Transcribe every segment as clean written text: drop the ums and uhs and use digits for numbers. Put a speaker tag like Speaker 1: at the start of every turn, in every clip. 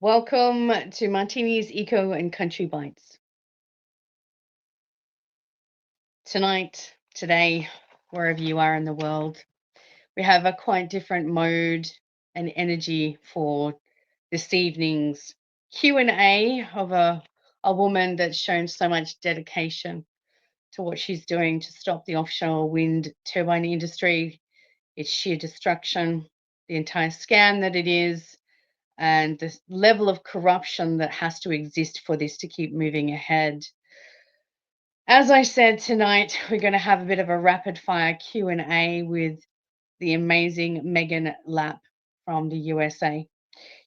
Speaker 1: Welcome to Martinis Eco and Country Bites. Tonight, today, wherever you are in the world, we have a quite different mode and energy for this evening's Q&A of a woman that's shown so much dedication to what she's doing to stop the offshore wind turbine industry, its sheer destruction, the entire scam that it is, and the level of corruption that has to exist for this to keep moving ahead. As I said, tonight we're going to have a bit of a rapid fire Q&A with the amazing Megan Lapp from the USA.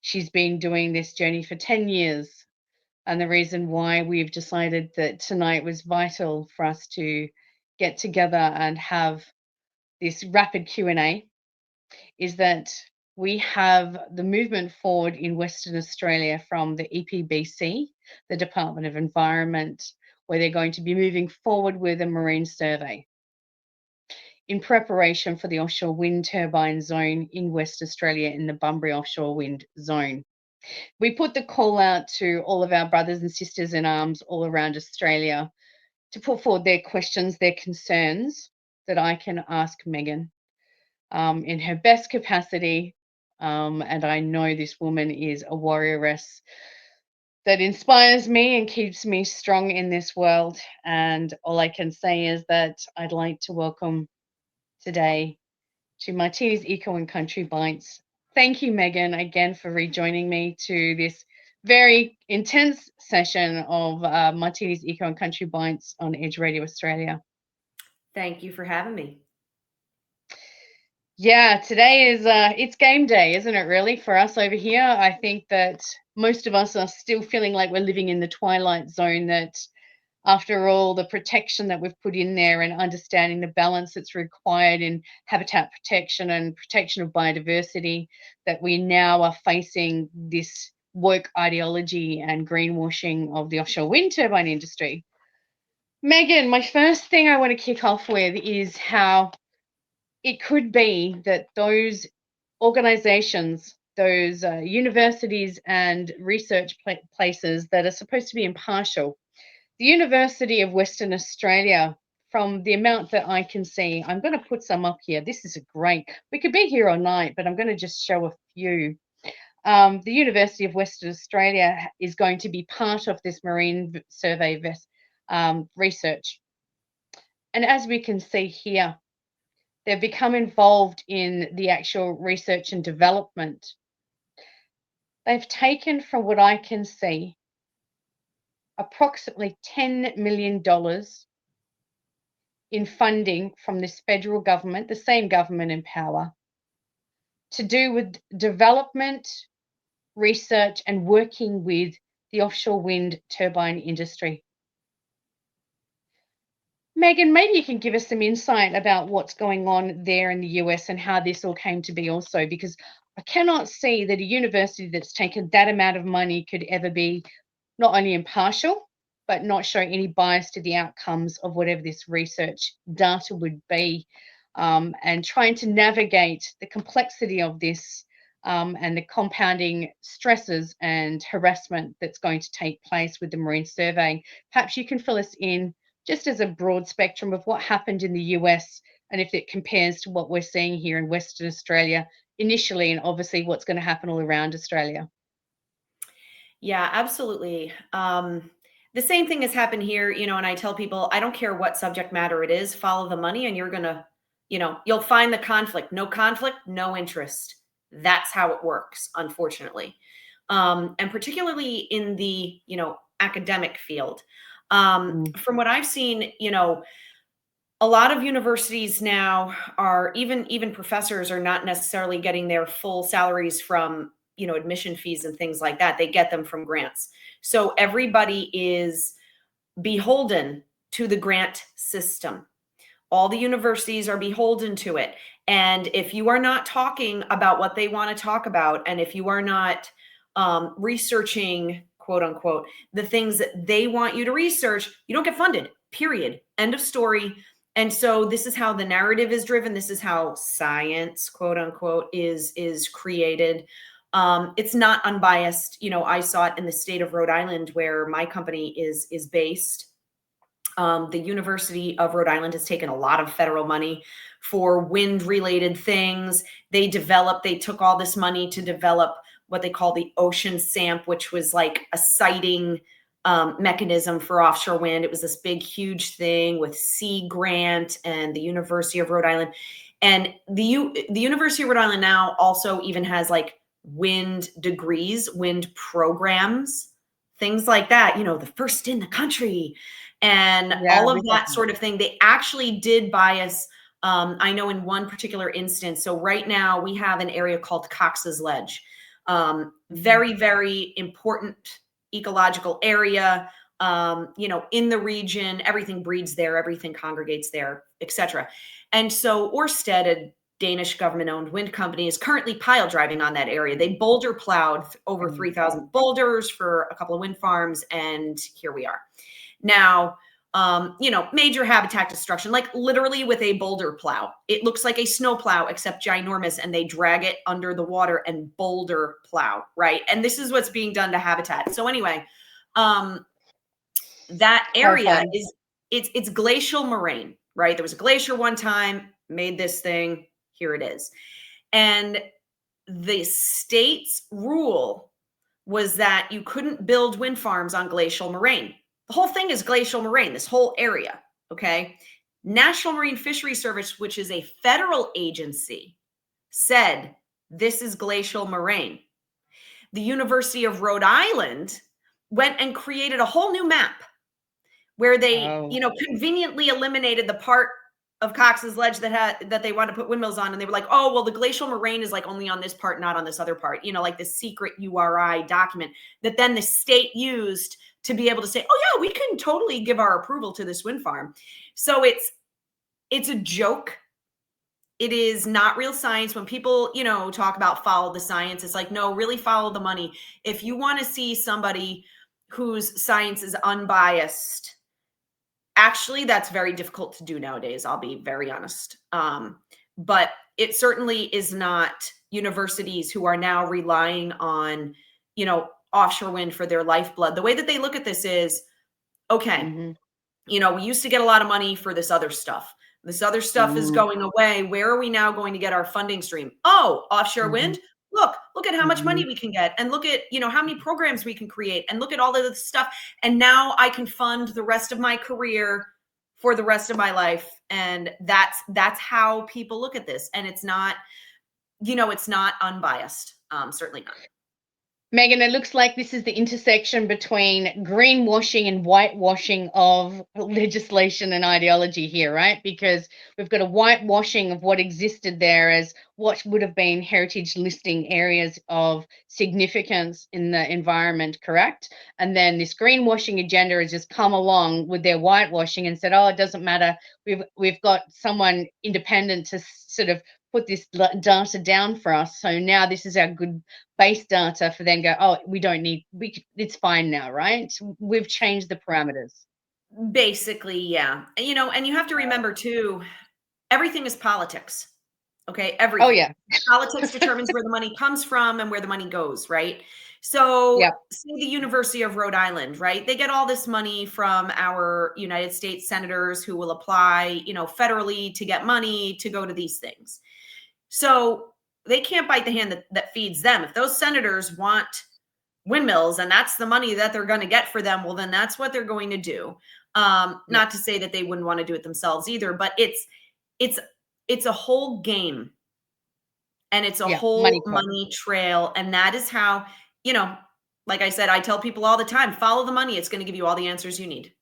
Speaker 1: She's been doing this journey for 10 years, and the reason why we've decided that tonight was vital for us to get together and have this rapid Q&A is that we have the movement forward in Western Australia from the EPBC, the Department of Environment, where they're going to be moving forward with a marine survey in preparation for the offshore wind turbine zone in West Australia in the Bunbury offshore wind zone. We put the call out to all of our brothers and sisters in arms all around Australia to put forward their questions, their concerns that I can ask Megan in her best capacity. And I know this woman is a warrioress that inspires me and keeps me strong in this world. And all I can say is that I'd like to welcome today to Martinis Eco and Country Bites. Thank you, Megan, again for rejoining me to this very intense session of Martinis Eco and Country Bites on Edge Radio Australia.
Speaker 2: Thank you for having me.
Speaker 1: Yeah, today is it's game day, isn't it, really, for us over here? I think that most of us are still feeling like we're living in the twilight zone, that after all the protection that we've put in there and understanding the balance that's required in habitat protection and protection of biodiversity, that we now are facing this woke ideology and greenwashing of the offshore wind turbine industry. Megan, my first thing I want to kick off with is how it could be that those organizations, those universities and research places that are supposed to be impartial, the University of Western Australia, from the amount that I can see, I'm going to put some up here. This is a great, we could be here all night, but I'm going to just show a few. The University of Western Australia is going to be part of this marine survey research. And as we can see here, they've become involved in the actual research and development. They've taken, from what I can see, approximately $10 million in funding from this federal government, the same government in power, to do with development, research, and working with the offshore wind turbine industry. Megan, maybe you can give us some insight about what's going on there in the US and how this all came to be also, because I cannot see that a university that's taken that amount of money could ever be not only impartial, but not show any bias to the outcomes of whatever this research data would be, and trying to navigate the complexity of this and the compounding stresses and harassment that's going to take place with the marine survey. Perhaps you can fill us in just as a broad spectrum of what happened in the US and if it compares to what we're seeing here in Western Australia initially, and obviously what's going to happen all around Australia.
Speaker 2: Yeah, absolutely. The same thing has happened here, and I tell people, I don't care what subject matter it is, follow the money and you're going to, you'll find the conflict. No conflict, no interest. That's how it works, unfortunately. And particularly in the, academic field. From what I've seen, a lot of universities now are, even professors are not necessarily getting their full salaries from, admission fees and things like that. They get them from grants. So everybody is beholden to the grant system. All the universities are beholden to it. And if you are not talking about what they want to talk about, and if you are not researching, quote unquote, the things that they want you to research, you don't get funded, period. End of story. And so this is how the narrative is driven. This is how science, quote unquote, is created. It's not unbiased. I saw it in the state of Rhode Island, where my company is based. The University of Rhode Island has taken a lot of federal money for wind related things. They took all this money to develop what they call the Ocean SAMP, which was like a siting mechanism for offshore wind. It was this big, huge thing with Sea Grant and the University of Rhode Island. And the University of Rhode Island now also even has like wind degrees, wind programs, things like that, the first in the country and
Speaker 1: Yeah,
Speaker 2: all of
Speaker 1: we got
Speaker 2: that sort of thing. They actually did bias. I know in one particular instance. So right now we have an area called Cox's Ledge. Very, very important ecological area. In the region, everything breeds there, everything congregates there, etc. And so Ørsted, a Danish government-owned wind company, is currently pile driving on that area. They boulder plowed over 3,000 boulders for a couple of wind farms, and here we are. Now, major habitat destruction, like literally with a boulder plow. It looks like a snow plow, except ginormous, and they drag it under the water and boulder plow, right? And this is what's being done to habitat. So anyway, that area it's glacial moraine, right? There was a glacier one time, made this thing, here it is. And the state's rule was that you couldn't build wind farms on glacial moraine. The whole thing is glacial moraine, this whole area, okay? National Marine Fisheries Service, which is a federal agency, said this is glacial moraine. The University of Rhode Island went and created a whole new map where they, conveniently eliminated the part of Cox's Ledge that they wanted to put windmills on. And they were like, oh, well, the glacial moraine is like only on this part, not on this other part, like this secret URI document that then the state used to be able to say, oh yeah, we can totally give our approval to this wind farm. So it's a joke. It is not real science. When people, talk about follow the science, it's like, no, really follow the money. If you want to see somebody whose science is unbiased, actually, that's very difficult to do nowadays. I'll be very honest. But it certainly is not universities who are now relying on, offshore wind for their lifeblood. The way that they look at this is, okay, we used to get a lot of money for this other stuff. This other stuff is going away. Where are we now going to get our funding stream? Oh, offshore wind. Look at how much money we can get, and look at, how many programs we can create, and look at all of this stuff. And now I can fund the rest of my career for the rest of my life. And that's how people look at this. And it's not, it's not unbiased. Certainly not.
Speaker 1: Megan, it looks like this is the intersection between greenwashing and whitewashing of legislation and ideology here, right? Because we've got a whitewashing of what existed there as what would have been heritage listing areas of significance in the environment, correct? And then this greenwashing agenda has just come along with their whitewashing and said, oh, it doesn't matter. We've got someone independent to sort of put this data down for us. So now this is our good base data for then go, oh, it's fine now, right? We've changed the parameters.
Speaker 2: Basically, yeah. And you have to remember too, everything is politics. Okay, everything.
Speaker 1: Oh, yeah.
Speaker 2: Politics determines where the money comes from and where the money goes, right? So say the University of Rhode Island, right? They get all this money from our United States senators who will apply, federally to get money to go to these things. So they can't bite the hand that feeds them. If those senators want windmills and that's the money that they're going to get for them, well, then that's what they're going to do. Not to say that they wouldn't want to do it themselves either, but it's a whole game, and it's a whole money trail. And that is how, like I said, I tell people all the time, follow the money. It's going to give you all the answers you need.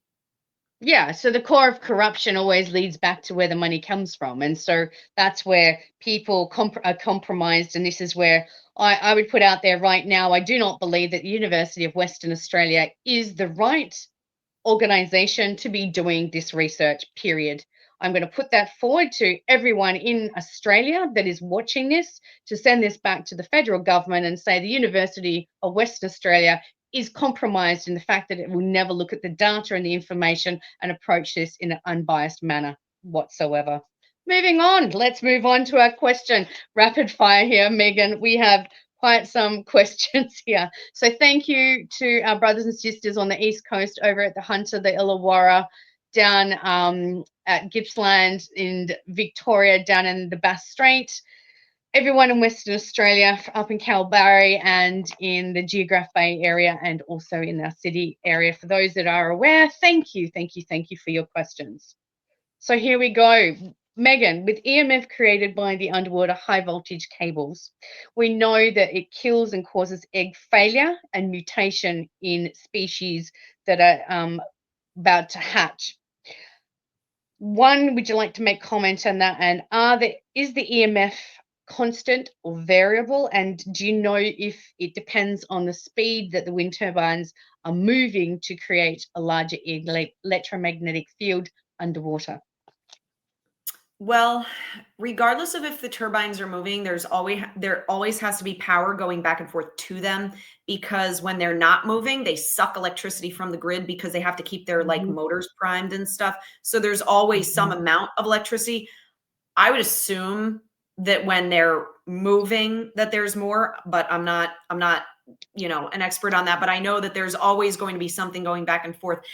Speaker 1: Yeah, so the core of corruption always leads back to where the money comes from. And so that's where people are compromised. And this is where I would put out there right now, I do not believe that the University of Western Australia is the right organization to be doing this research, period. I'm going to put that forward to everyone in Australia that is watching this, to send this back to the federal government and say the University of Western Australia is compromised in the fact that it will never look at the data and the information and approach this in an unbiased manner whatsoever. Moving on, let's move on to our question. Rapid fire here, Megan. We have quite some questions here. So thank you to our brothers and sisters on the East Coast over at the Hunter, the Illawarra, down at Gippsland in Victoria, down in the Bass Strait. Everyone in Western Australia, up in Kalbarri and in the Geograph Bay area, and also in our city area. For those that are aware, thank you, thank you, thank you for your questions. So here we go. Megan, with EMF created by the underwater high voltage cables, we know that it kills and causes egg failure and mutation in species that are about to hatch. One, would you like to make comment on that? And is the EMF constant or variable? And do you know if it depends on the speed that the wind turbines are moving to create a larger electromagnetic field underwater?
Speaker 2: Well, regardless of if the turbines are moving, there always has to be power going back and forth to them, because when they're not moving, they suck electricity from the grid because they have to keep their like
Speaker 1: Mhm.
Speaker 2: motors primed and stuff. So there's always some amount of electricity. I would assume that when they're moving that there's more, but I'm not, an expert on that, but I know that there's always going to be something going back and forth.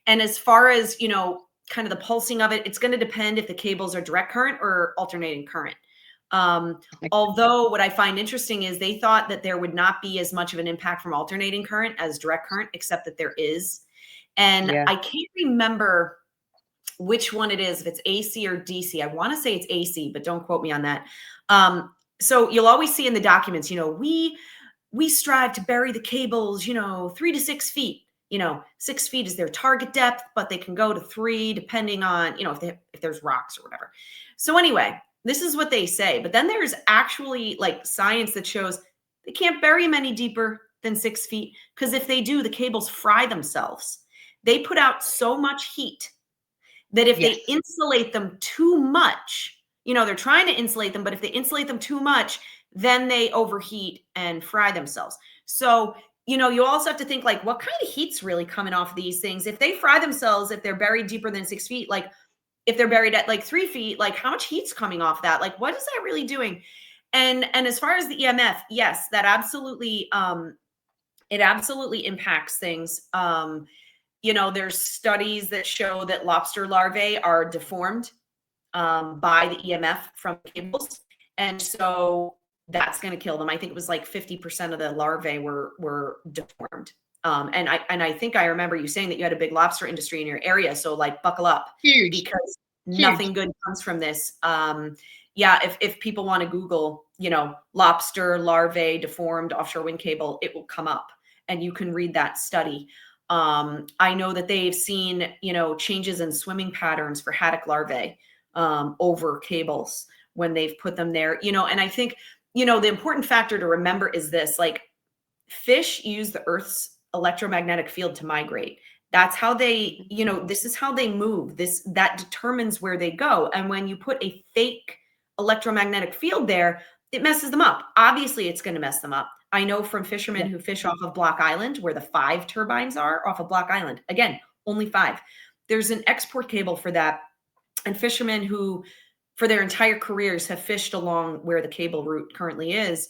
Speaker 2: And as far as, kind of the pulsing of it, it's going to depend if the cables are direct current or alternating current. Although what I find interesting is they thought that there would not be as much of an impact from alternating current as direct current, except that there is. And
Speaker 1: Yeah.
Speaker 2: I can't remember which one it is, if it's AC or DC. I want to say it's AC, but don't quote me on that. So you'll always see in the documents, we strive to bury the cables, 3 to 6 feet. 6 feet is their target depth, but they can go to 3 depending on, if there's rocks or whatever. So anyway, this is what they say. But then there's actually like science that shows they can't bury them any deeper than 6 feet, because if they do, the cables fry themselves. They put out so much heat that if
Speaker 1: Yes.
Speaker 2: they insulate them too much, they're trying to insulate them, but if they insulate them too much, then they overheat and fry themselves. So, you also have to think like, what kind of heat's really coming off these things? If they fry themselves, if they're buried deeper than 6 feet, like if they're buried at like 3 feet, like how much heat's coming off that? Like, what is that really doing? And as far as the EMF, yes, that absolutely, it absolutely impacts things. There's studies that show that lobster larvae are deformed by the EMF from cables. And so that's going to kill them. I think it was like 50% of the larvae were deformed. And I think I remember you saying that you had a big lobster industry in your area. So like buckle up,
Speaker 1: Huge.
Speaker 2: because
Speaker 1: Huge.
Speaker 2: nothing good comes from this. Yeah, if people want to Google, lobster larvae deformed offshore wind cable, it will come up and you can read that study. I know that they've seen, changes in swimming patterns for haddock larvae over cables when they've put them there, and I think, the important factor to remember is this, like fish use the Earth's electromagnetic field to migrate. That's how they, this is how they move. That determines where they go. And when you put a fake electromagnetic field there, it messes them up. Obviously, it's going to mess them up. I know from fishermen who fish off of Block Island, where the 5 turbines are off of Block Island. Again, only 5. There's an export cable for that. And fishermen who, for their entire careers, have fished along where the cable route currently is,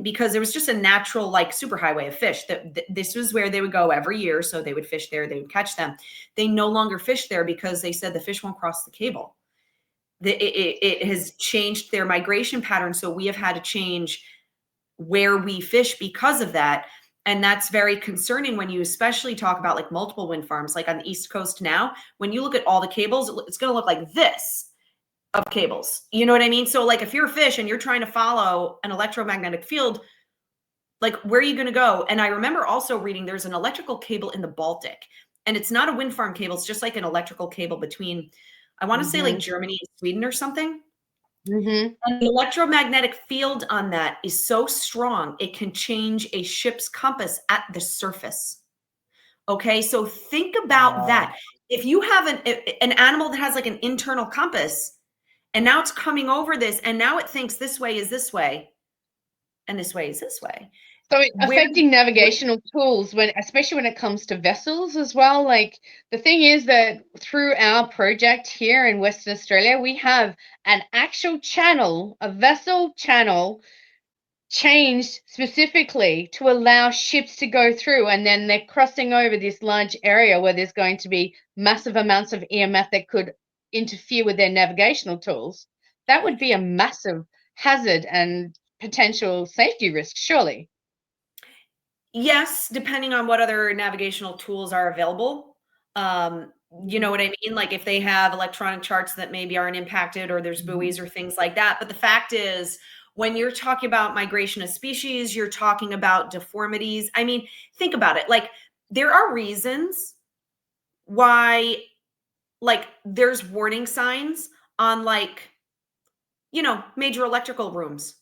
Speaker 2: because there was just a natural, like, superhighway of fish. This was where they would go every year. So they would fish there, they would catch them. They no longer fish there because they said the fish won't cross the cable. It has changed their migration pattern. So we have had to change where we fish because of that. And that's very concerning when you especially talk about like multiple wind farms, like on the East Coast now. When you look at all the cables, it's going to look like this of cables. You know what I mean? So like if you're a fish and you're trying to follow an electromagnetic field, like where are you going to go? And I remember also reading there's an electrical cable in the Baltic, and it's not a wind farm cable. It's just like an electrical cable between, I want to say like Germany and Sweden or something. And the electromagnetic field on that is so strong, it can change a ship's compass at the surface. Okay, so think about that. If you have an animal that has like an internal compass, and now it's coming over this, and now it thinks this way is this way, and this way is this way.
Speaker 1: So affecting navigational tools, especially when it comes to vessels as well. Like the thing is that through our project here in Western Australia, we have an actual channel, a vessel channel changed specifically to allow ships to go through, and then they're crossing over this large area where there's going to be massive amounts of EMF that could interfere with their navigational tools, that would be a massive hazard and potential safety risk, surely.
Speaker 2: Yes, depending on what other navigational tools are available. You know
Speaker 1: Mhm.
Speaker 2: what I mean? Like if they have electronic charts that maybe aren't impacted or there's
Speaker 1: Mhm.
Speaker 2: buoys or things like that. But the fact is, when you're talking about migration of species, you're talking about deformities. I mean, think about it. Like there are reasons why like there's warning signs on like, major electrical rooms,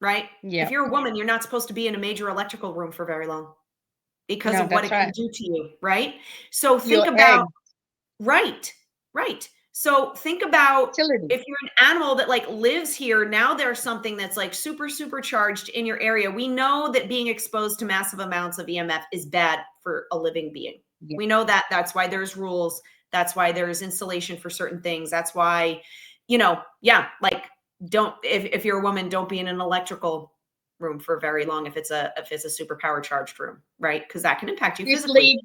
Speaker 2: right? If
Speaker 1: Yeah.
Speaker 2: you're a woman, you're not supposed to be in a major electrical room for very long because
Speaker 1: No,
Speaker 2: of what
Speaker 1: that's
Speaker 2: it can
Speaker 1: right.
Speaker 2: do to you, right? So think
Speaker 1: Your
Speaker 2: about
Speaker 1: egg
Speaker 2: right, right. So think about
Speaker 1: fertility.
Speaker 2: if you're an animal that like lives here, now there's something that's like super supercharged in your area. We know that being exposed to massive amounts of EMF is bad for a living being.
Speaker 1: Yeah.
Speaker 2: We know that. That's why there's rules. That's why there's insulation for certain things. That's why, yeah, like don't if you're a woman, don't be in an electrical room for very long if it's a super power charged room, right? Because that can impact you
Speaker 1: This
Speaker 2: physically.
Speaker 1: leads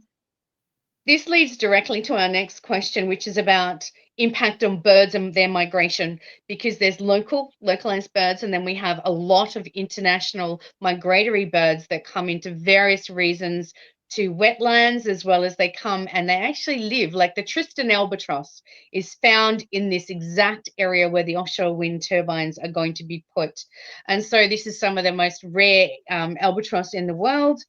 Speaker 1: This leads directly to our next question, which is about impact on birds and their migration, because there's localized birds, and then we have a lot of international migratory birds that come into various reasons to wetlands, as well as they come and they actually live. Like the Tristan albatross is found in this exact area where the offshore wind turbines are going to be put. And so this is some of the most rare albatross in the world.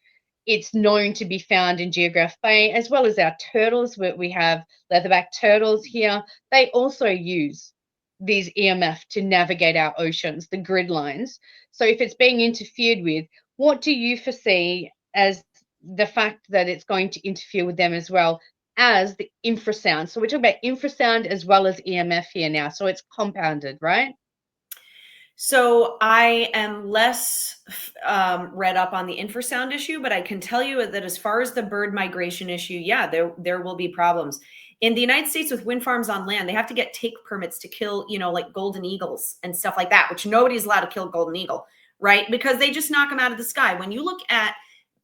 Speaker 1: It's known to be found in Geograph Bay, as well as our turtles. We have leatherback turtles here. They also use these EMF to navigate our oceans, the grid lines. So if it's being interfered with, what do you foresee as the fact that it's going to interfere with them as well as the infrasound? So we're talking about infrasound as well as EMF here now. So it's compounded, right?
Speaker 2: So I am less read up on the infrasound issue, but I can tell you that as far as the bird migration issue, yeah, there will be problems. In the United States with wind farms on land, they have to get take permits to kill, like golden eagles and stuff like that, which nobody's allowed to kill golden eagle, right? Because they just knock them out of the sky. When you look at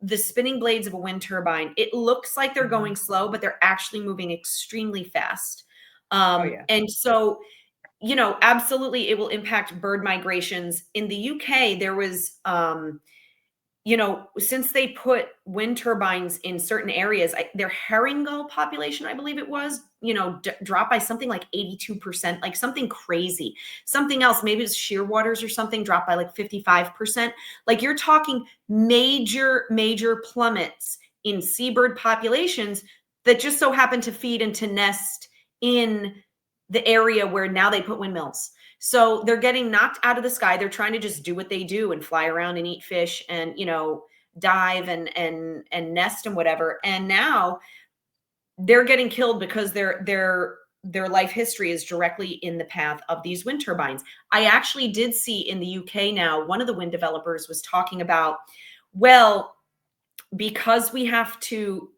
Speaker 2: the spinning blades of a wind turbine, it looks like they're
Speaker 1: Mhm.
Speaker 2: going slow, but they're actually moving extremely fast.
Speaker 1: Oh, yeah.
Speaker 2: And so absolutely it will impact bird migrations. In the UK, there was, since they put wind turbines in certain areas, their herring gull population, I believe it was, dropped by something like 82%, like something crazy. Something else, maybe it's shearwaters or something, dropped by like 55%. Like you're talking major, major plummets in seabird populations that just so happen to feed and to nest in the area where now they put windmills. So they're getting knocked out of the sky. They're trying to just do what they do and fly around and eat fish and, dive and nest and whatever. And now they're getting killed because their life history is directly in the path of these wind turbines. I actually did see in the UK now, one of the wind developers was talking about, well, because we have to,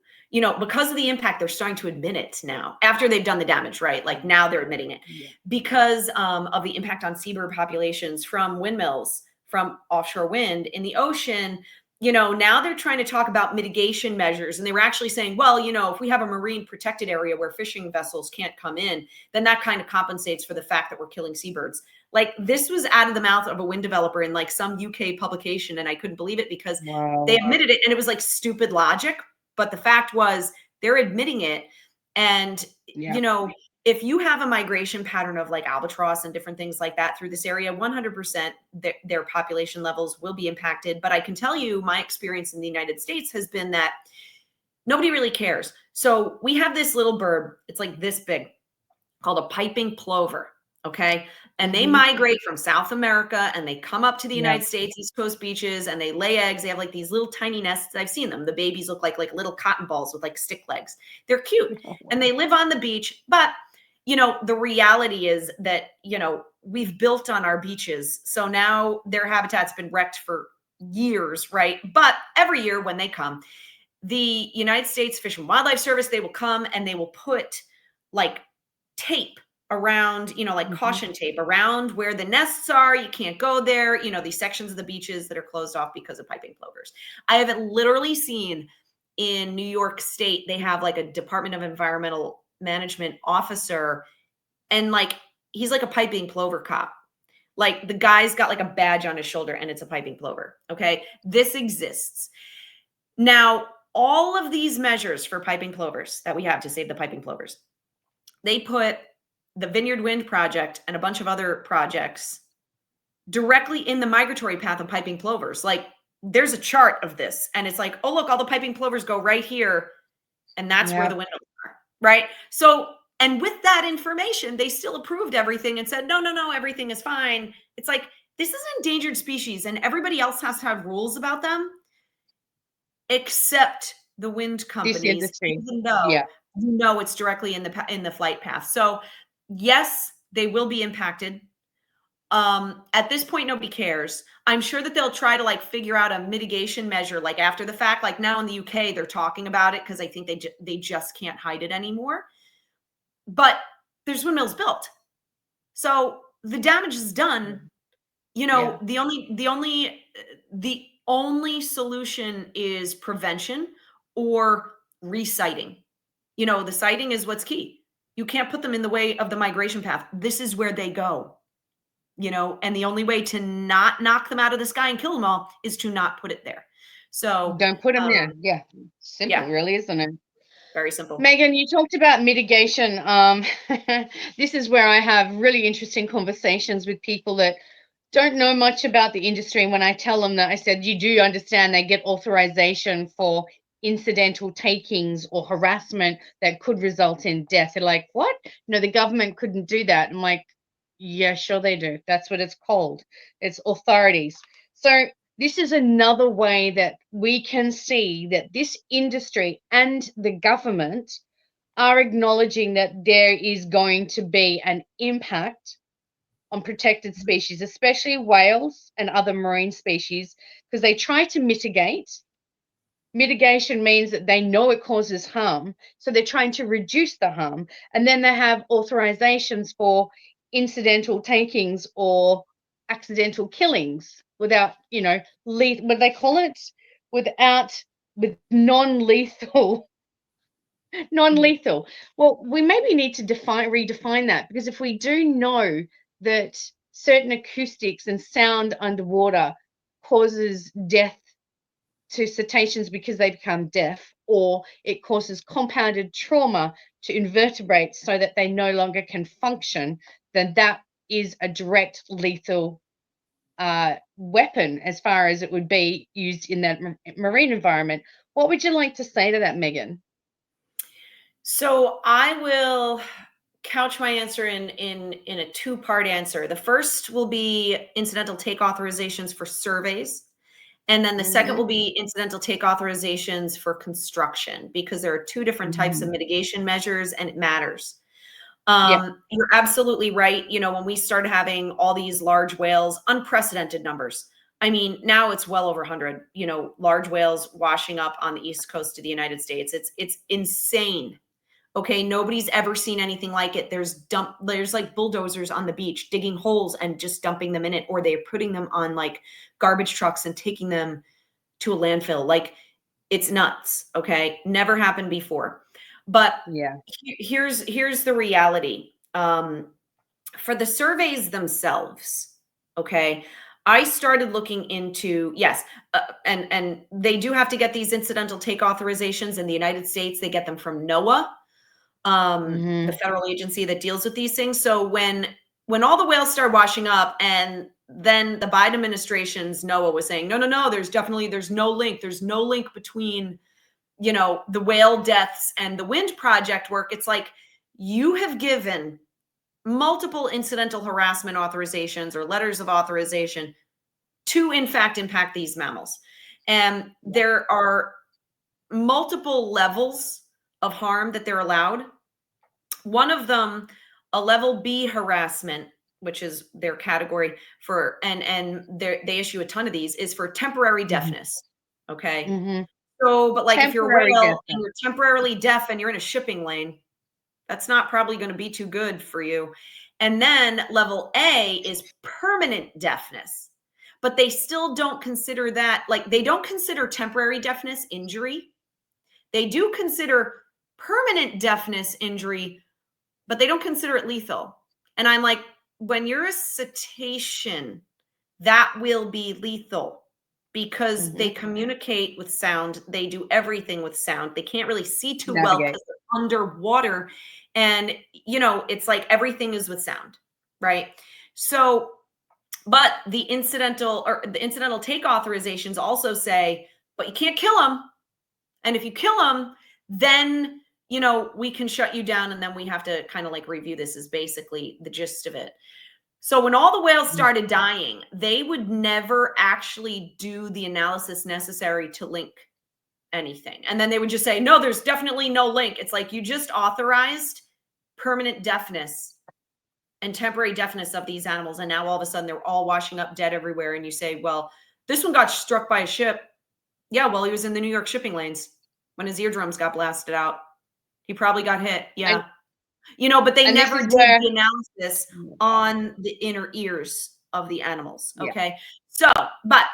Speaker 2: because of the impact, they're starting to admit it now after they've done the damage, right? Like now they're admitting it
Speaker 1: Yeah.
Speaker 2: because of the impact on seabird populations from windmills, from offshore wind in the ocean. Now they're trying to talk about mitigation measures. And they were actually saying, well, if we have a marine protected area where fishing vessels can't come in, then that kind of compensates for the fact that we're killing seabirds. Like this was out of the mouth of a wind developer in like some UK publication. And I couldn't believe it because they
Speaker 1: Wow.
Speaker 2: admitted it and it was like stupid logic. But the fact was they're admitting it. And,
Speaker 1: Yeah.
Speaker 2: if you have a migration pattern of like albatross and different things like that through this area, 100% their population levels will be impacted. But I can tell you my experience in the United States has been that nobody really cares. So we have this little bird, it's like this big, called a piping plover. Okay. And they
Speaker 1: Hmm.
Speaker 2: migrate from South America and they come up to the
Speaker 1: Yeah.
Speaker 2: United States, East Coast beaches, and they lay eggs. They have like these little tiny nests. I've seen them. The babies look like little cotton balls with like stick legs. They're cute
Speaker 1: Oh,
Speaker 2: and
Speaker 1: wow.
Speaker 2: they live on the beach. But, the reality is that, we've built on our beaches. So now their habitat's been wrecked for years, right? But every year when they come, the United States Fish and Wildlife Service, they will come and they will put like tape around, like caution tape around where the nests are. You can't go there. These sections of the beaches that are closed off because of piping plovers. I have literally seen in New York State, they have like a Department of Environmental Management officer, and like he's like a piping plover cop. Like the guy's got like a badge on his shoulder and it's a piping plover. Okay. This exists. Now, all of these measures for piping plovers that we have to save the piping plovers, they put the Vineyard Wind project and a bunch of other projects directly in the migratory path of piping plovers. Like there's a chart of this and it's like, oh, look, all the piping plovers go right here. And that's where the windmills are. Right. So, and with that information, they still approved everything and said, no, everything is fine. It's like, this is an endangered species and everybody else has to have rules about them except the wind companies, even though it's directly in the flight path. So yes, they will be impacted. At this point, nobody cares. I'm sure that they'll try to like figure out a mitigation measure, like after the fact, like now in the UK, they're talking about it because I think they just can't hide it anymore. But there's windmills built. So the damage is done. The only solution is prevention or resiting. The siting is what's key. You can't put them in the way of the migration path. This is where they go. And the only way to not knock them out of the sky and kill them all is to not put it there. So
Speaker 1: don't put them there. Yeah. Simple, really, isn't it?
Speaker 2: Very simple.
Speaker 1: Megan, you talked about mitigation. This is where I have really interesting conversations with people that don't know much about the industry. And when I tell them that, I said, you do understand they get authorization for incidental takings or harassment that could result in death. They're like, what? No, the government couldn't do that. I'm like, yeah, sure they do. That's what it's called. It's authorities. So this is another way that we can see that this industry and the government are acknowledging that there is going to be an impact on protected species, especially whales and other marine species, because they try to mitigate. Mitigation means that they know it causes harm, so they're trying to reduce the harm. And then they have authorizations for incidental takings or accidental killings without, what they call it, with non-lethal. Well, we maybe need to redefine that, because if we do know that certain acoustics and sound underwater causes death to cetaceans because they become deaf, or it causes compounded trauma to invertebrates so that they no longer can function, then that is a direct lethal weapon as far as it would be used in that marine environment. What would you like to say to that, Megan?
Speaker 2: So I will couch my answer in a two-part answer. The first will be incidental take authorizations for surveys. And then the second will be incidental take authorizations for construction, because there are two different types of mitigation measures and it matters. You're absolutely right. When we started having all these large whales, unprecedented numbers. I mean, now it's well over 100, large whales washing up on the East Coast of the United States. It's insane. Okay. Nobody's ever seen anything like it. There's like bulldozers on the beach digging holes and just dumping them in it, or they're putting them on like garbage trucks and taking them to a landfill. Like it's nuts. Okay. Never happened before. But here's the reality. For the surveys themselves, okay, I started looking into, and they do have to get these incidental take authorizations in the United States. They get them from NOAA, the federal agency that deals with these things. So when all the whales started washing up, and then the Biden administration's NOAA was saying, no, there's no link. There's no link between, the whale deaths and the wind project work. It's like, you have given multiple incidental harassment authorizations or letters of authorization to, in fact, impact these mammals. And there are multiple levels of harm that they're allowed. One of them, a level B harassment, which is their category for, and they issue a ton of these, is for temporary deafness. Okay. So, but like if you're a whale and you're temporarily deaf and you're in a shipping lane, That's not probably going to be too good for you. And then level A is permanent deafness. But they still don't consider that, like, they don't consider temporary deafness injury. They do consider permanent deafness injury, but they don't consider it lethal. And I'm like, when you're a cetacean, that will be lethal because they communicate with sound. They do everything with sound. They can't really see too well
Speaker 1: Navigate.
Speaker 2: because they're underwater. And, you know, it's like everything is with sound, right? So, but the incidental take authorizations also say, but you can't kill them. And if you kill them, then, you know, we can shut you down. And then we have to kind of like review this, is basically the gist of it. So when all the whales started dying, they would never actually do the analysis necessary to link anything. And then they would just say, no, there's definitely no link. It's like, you just authorized permanent deafness and temporary deafness of these animals. And now all of a sudden they're all washing up dead everywhere. And you say, well, this one got struck by a ship. Yeah, well, he was in the New York shipping lanes when his eardrums got blasted out. He probably got hit. Yeah.
Speaker 1: And,
Speaker 2: you know, but they never did
Speaker 1: where,
Speaker 2: the analysis on the inner ears of the animals. Okay.
Speaker 1: Yeah.
Speaker 2: So, but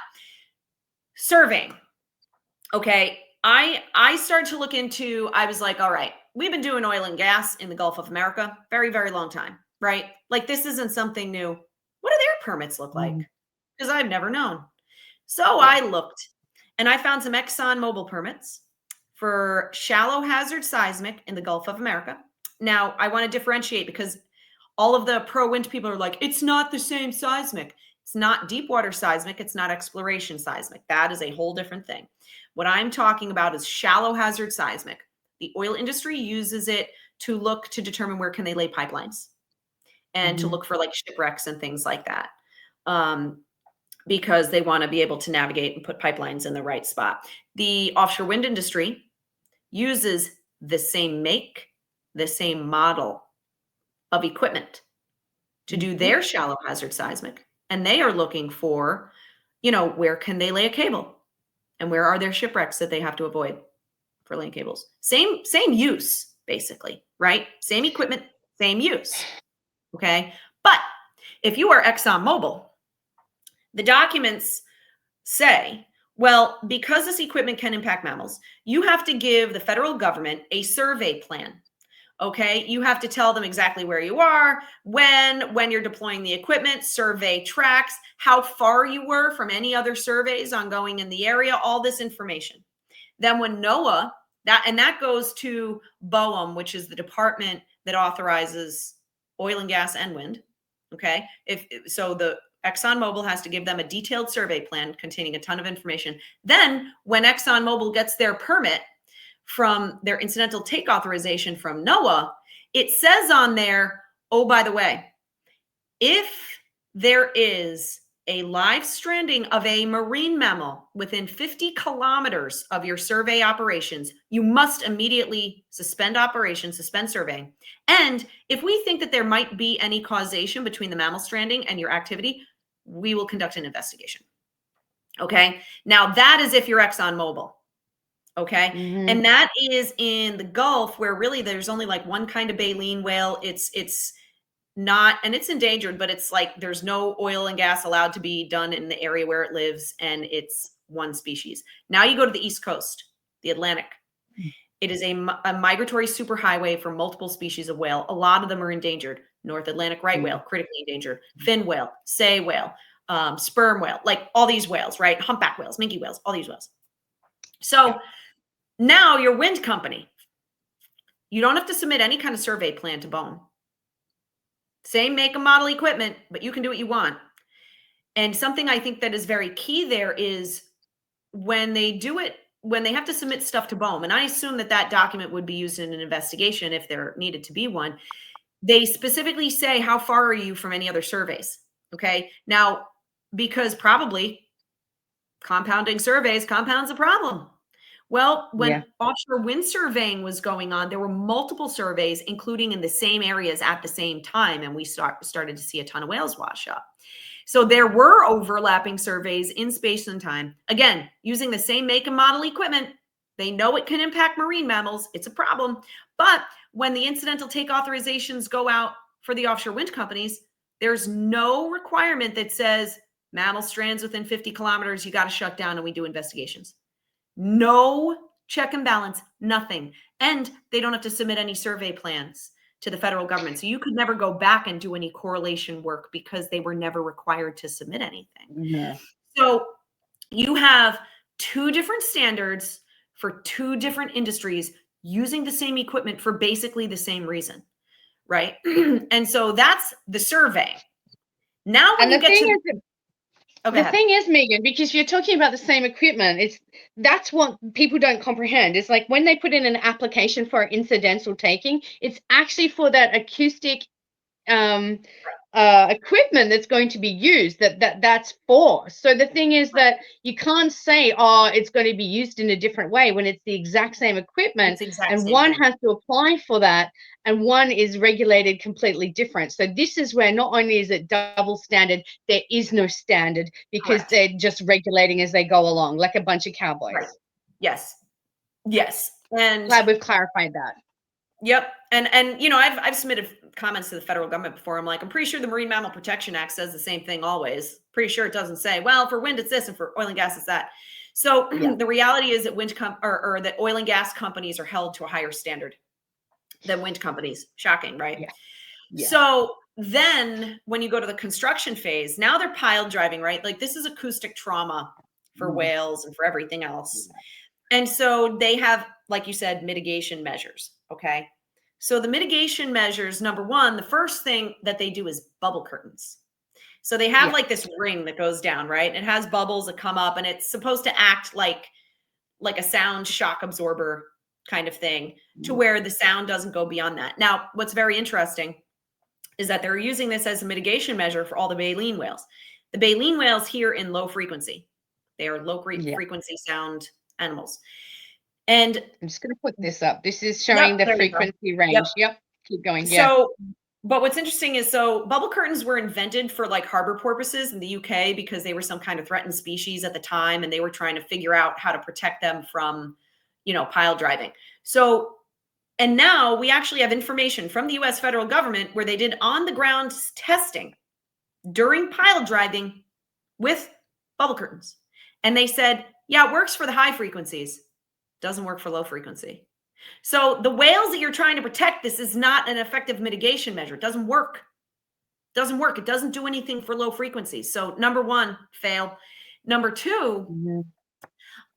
Speaker 2: surveying. Okay. I started to look into, I was like, all right, we've been doing oil and gas in the Gulf of America very, very long time, right? Like, this isn't something new. What do their permits look like? Because I've never known. So I looked and I found some ExxonMobil permits for shallow hazard seismic in the Gulf of America. Now, I want to differentiate because all of the pro-wind people are like, it's not the same seismic. It's not deep water seismic. It's not exploration seismic. That is a whole different thing. What I'm talking about is shallow hazard seismic. The oil industry uses it to look to determine where can they lay pipelines and to look for like shipwrecks and things like that. Because they want to be able to navigate and put pipelines in the right spot. The offshore wind industry uses the same make, the same model of equipment to do their shallow hazard seismic. And they are looking for, you know, where can they lay a cable and where are there shipwrecks that they have to avoid for laying cables. Same use, basically, right? Same equipment, same use. Okay. But if you are ExxonMobil, the documents say, well, because this equipment can impact mammals, you have to give the federal government a survey plan. Okay, you have to tell them exactly where you are, when you're deploying the equipment, survey tracks, how far you were from any other surveys ongoing in the area, all this information. Then when NOAA, that goes to BOEM, which is the department that authorizes oil and gas and wind. Okay, so the ExxonMobil has to give them a detailed survey plan containing a ton of information. Then when ExxonMobil gets their permit from their incidental take authorization from NOAA, it says on there, oh, by the way, if there is a live stranding of a marine mammal within 50 kilometers of your survey operations, you must immediately suspend operations, suspend surveying. And if we think that there might be any causation between the mammal stranding and your activity, we will conduct an investigation. Okay. Now that is if you're ExxonMobil. Okay. And that is in the Gulf where really there's only like one kind of baleen whale. It's not, and it's endangered, but it's like there's no oil and gas allowed to be done in the area where it lives. And it's one species. Now you go to the East Coast, the Atlantic. It is a migratory superhighway for multiple species of whale. A lot of them are endangered. North Atlantic right whale, critically endangered. Fin whale, sei whale, sperm whale, like all these whales, right? Humpback whales, minke whales, all these whales. So now your wind company, you don't have to submit any kind of survey plan to BOEM. Same make and model equipment, but you can do what you want. And something I think that is very key there is when they do it, when they have to submit stuff to BOEM, and I assume that that document would be used in an investigation if there needed to be one, they specifically say, how far are you from any other surveys? Okay. Now, because probably compounding surveys compounds a problem. Well, when offshore wind surveying was going on, there were multiple surveys, including in the same areas at the same time. And we started to see a ton of whales wash up. So there were overlapping surveys in space and time. Again, using the same make and model equipment. They know it can impact marine mammals. It's a problem. But when the incidental take authorizations go out for the offshore wind companies, there's no requirement that says mammal strands within 50 kilometers, you got to shut down and we do investigations. No check and balance, nothing. And they don't have to submit any survey plans to the federal government. So you could never go back and do any correlation work because they were never required to submit anything.
Speaker 1: Yeah.
Speaker 2: So you have two different standards for two different industries using the same equipment for basically the same reason, right? And so that's the survey. Now when
Speaker 1: And
Speaker 2: you
Speaker 1: the
Speaker 2: get
Speaker 1: thing
Speaker 2: to
Speaker 1: is,
Speaker 2: okay,
Speaker 1: the thing is, Megan, because you're talking about the same equipment, that's what people don't comprehend. It's like when they put in an application for incidental taking, it's actually for that acoustic equipment that's going to be used that's for. So the thing is that you can't say, oh, it's going to be used in a different way when it's the exact same equipment,
Speaker 2: it's the exact
Speaker 1: and
Speaker 2: same
Speaker 1: one
Speaker 2: thing.
Speaker 1: has to apply for that and one is regulated completely different. So this is where not only is it double standard, there is no standard because
Speaker 2: Correct.
Speaker 1: they're just regulating as they go along like a bunch of cowboys.
Speaker 2: Right. Yes. And
Speaker 1: Glad we've clarified that.
Speaker 2: yep. And you know, I've submitted comments to the federal government before. I'm like, I'm pretty sure the Marine Mammal Protection Act says the same thing always. Pretty sure it doesn't say, well, for wind it's this and for oil and gas it's that. So
Speaker 1: Yeah.
Speaker 2: the reality is that or that oil and gas companies are held to a higher standard than wind companies. Shocking, right?
Speaker 1: Yeah. Yeah.
Speaker 2: So then when you go to the construction phase, now they're pile driving, right? Like this is acoustic trauma for whales and for everything else. And so they have, like you said, mitigation measures. Okay. So the mitigation measures, number one, the first thing that they do is bubble curtains. So they have like this ring that goes down, right? It has bubbles that come up and it's supposed to act like a sound shock absorber kind of thing to where the sound doesn't go beyond that. Now, what's very interesting is that they're using this as a mitigation measure for all the baleen whales. The baleen whales here in low frequency. They are low frequency sound animals. And
Speaker 1: I'm just going to put this up. This is showing the frequency range. Yep. Keep going.
Speaker 2: So, but what's interesting is, so bubble curtains were invented for like harbor porpoises in the UK because they were some kind of threatened species at the time. And they were trying to figure out how to protect them from, you know, pile driving. So, and now we actually have information from the US federal government where they did on the ground testing during pile driving with bubble curtains. And they said, yeah, it works for the high frequencies. Doesn't work for low frequency. So the whales that you're trying to protect, this is not an effective mitigation measure. It doesn't work. It doesn't work. It doesn't do anything for low frequencies. So number one, fail. Number two,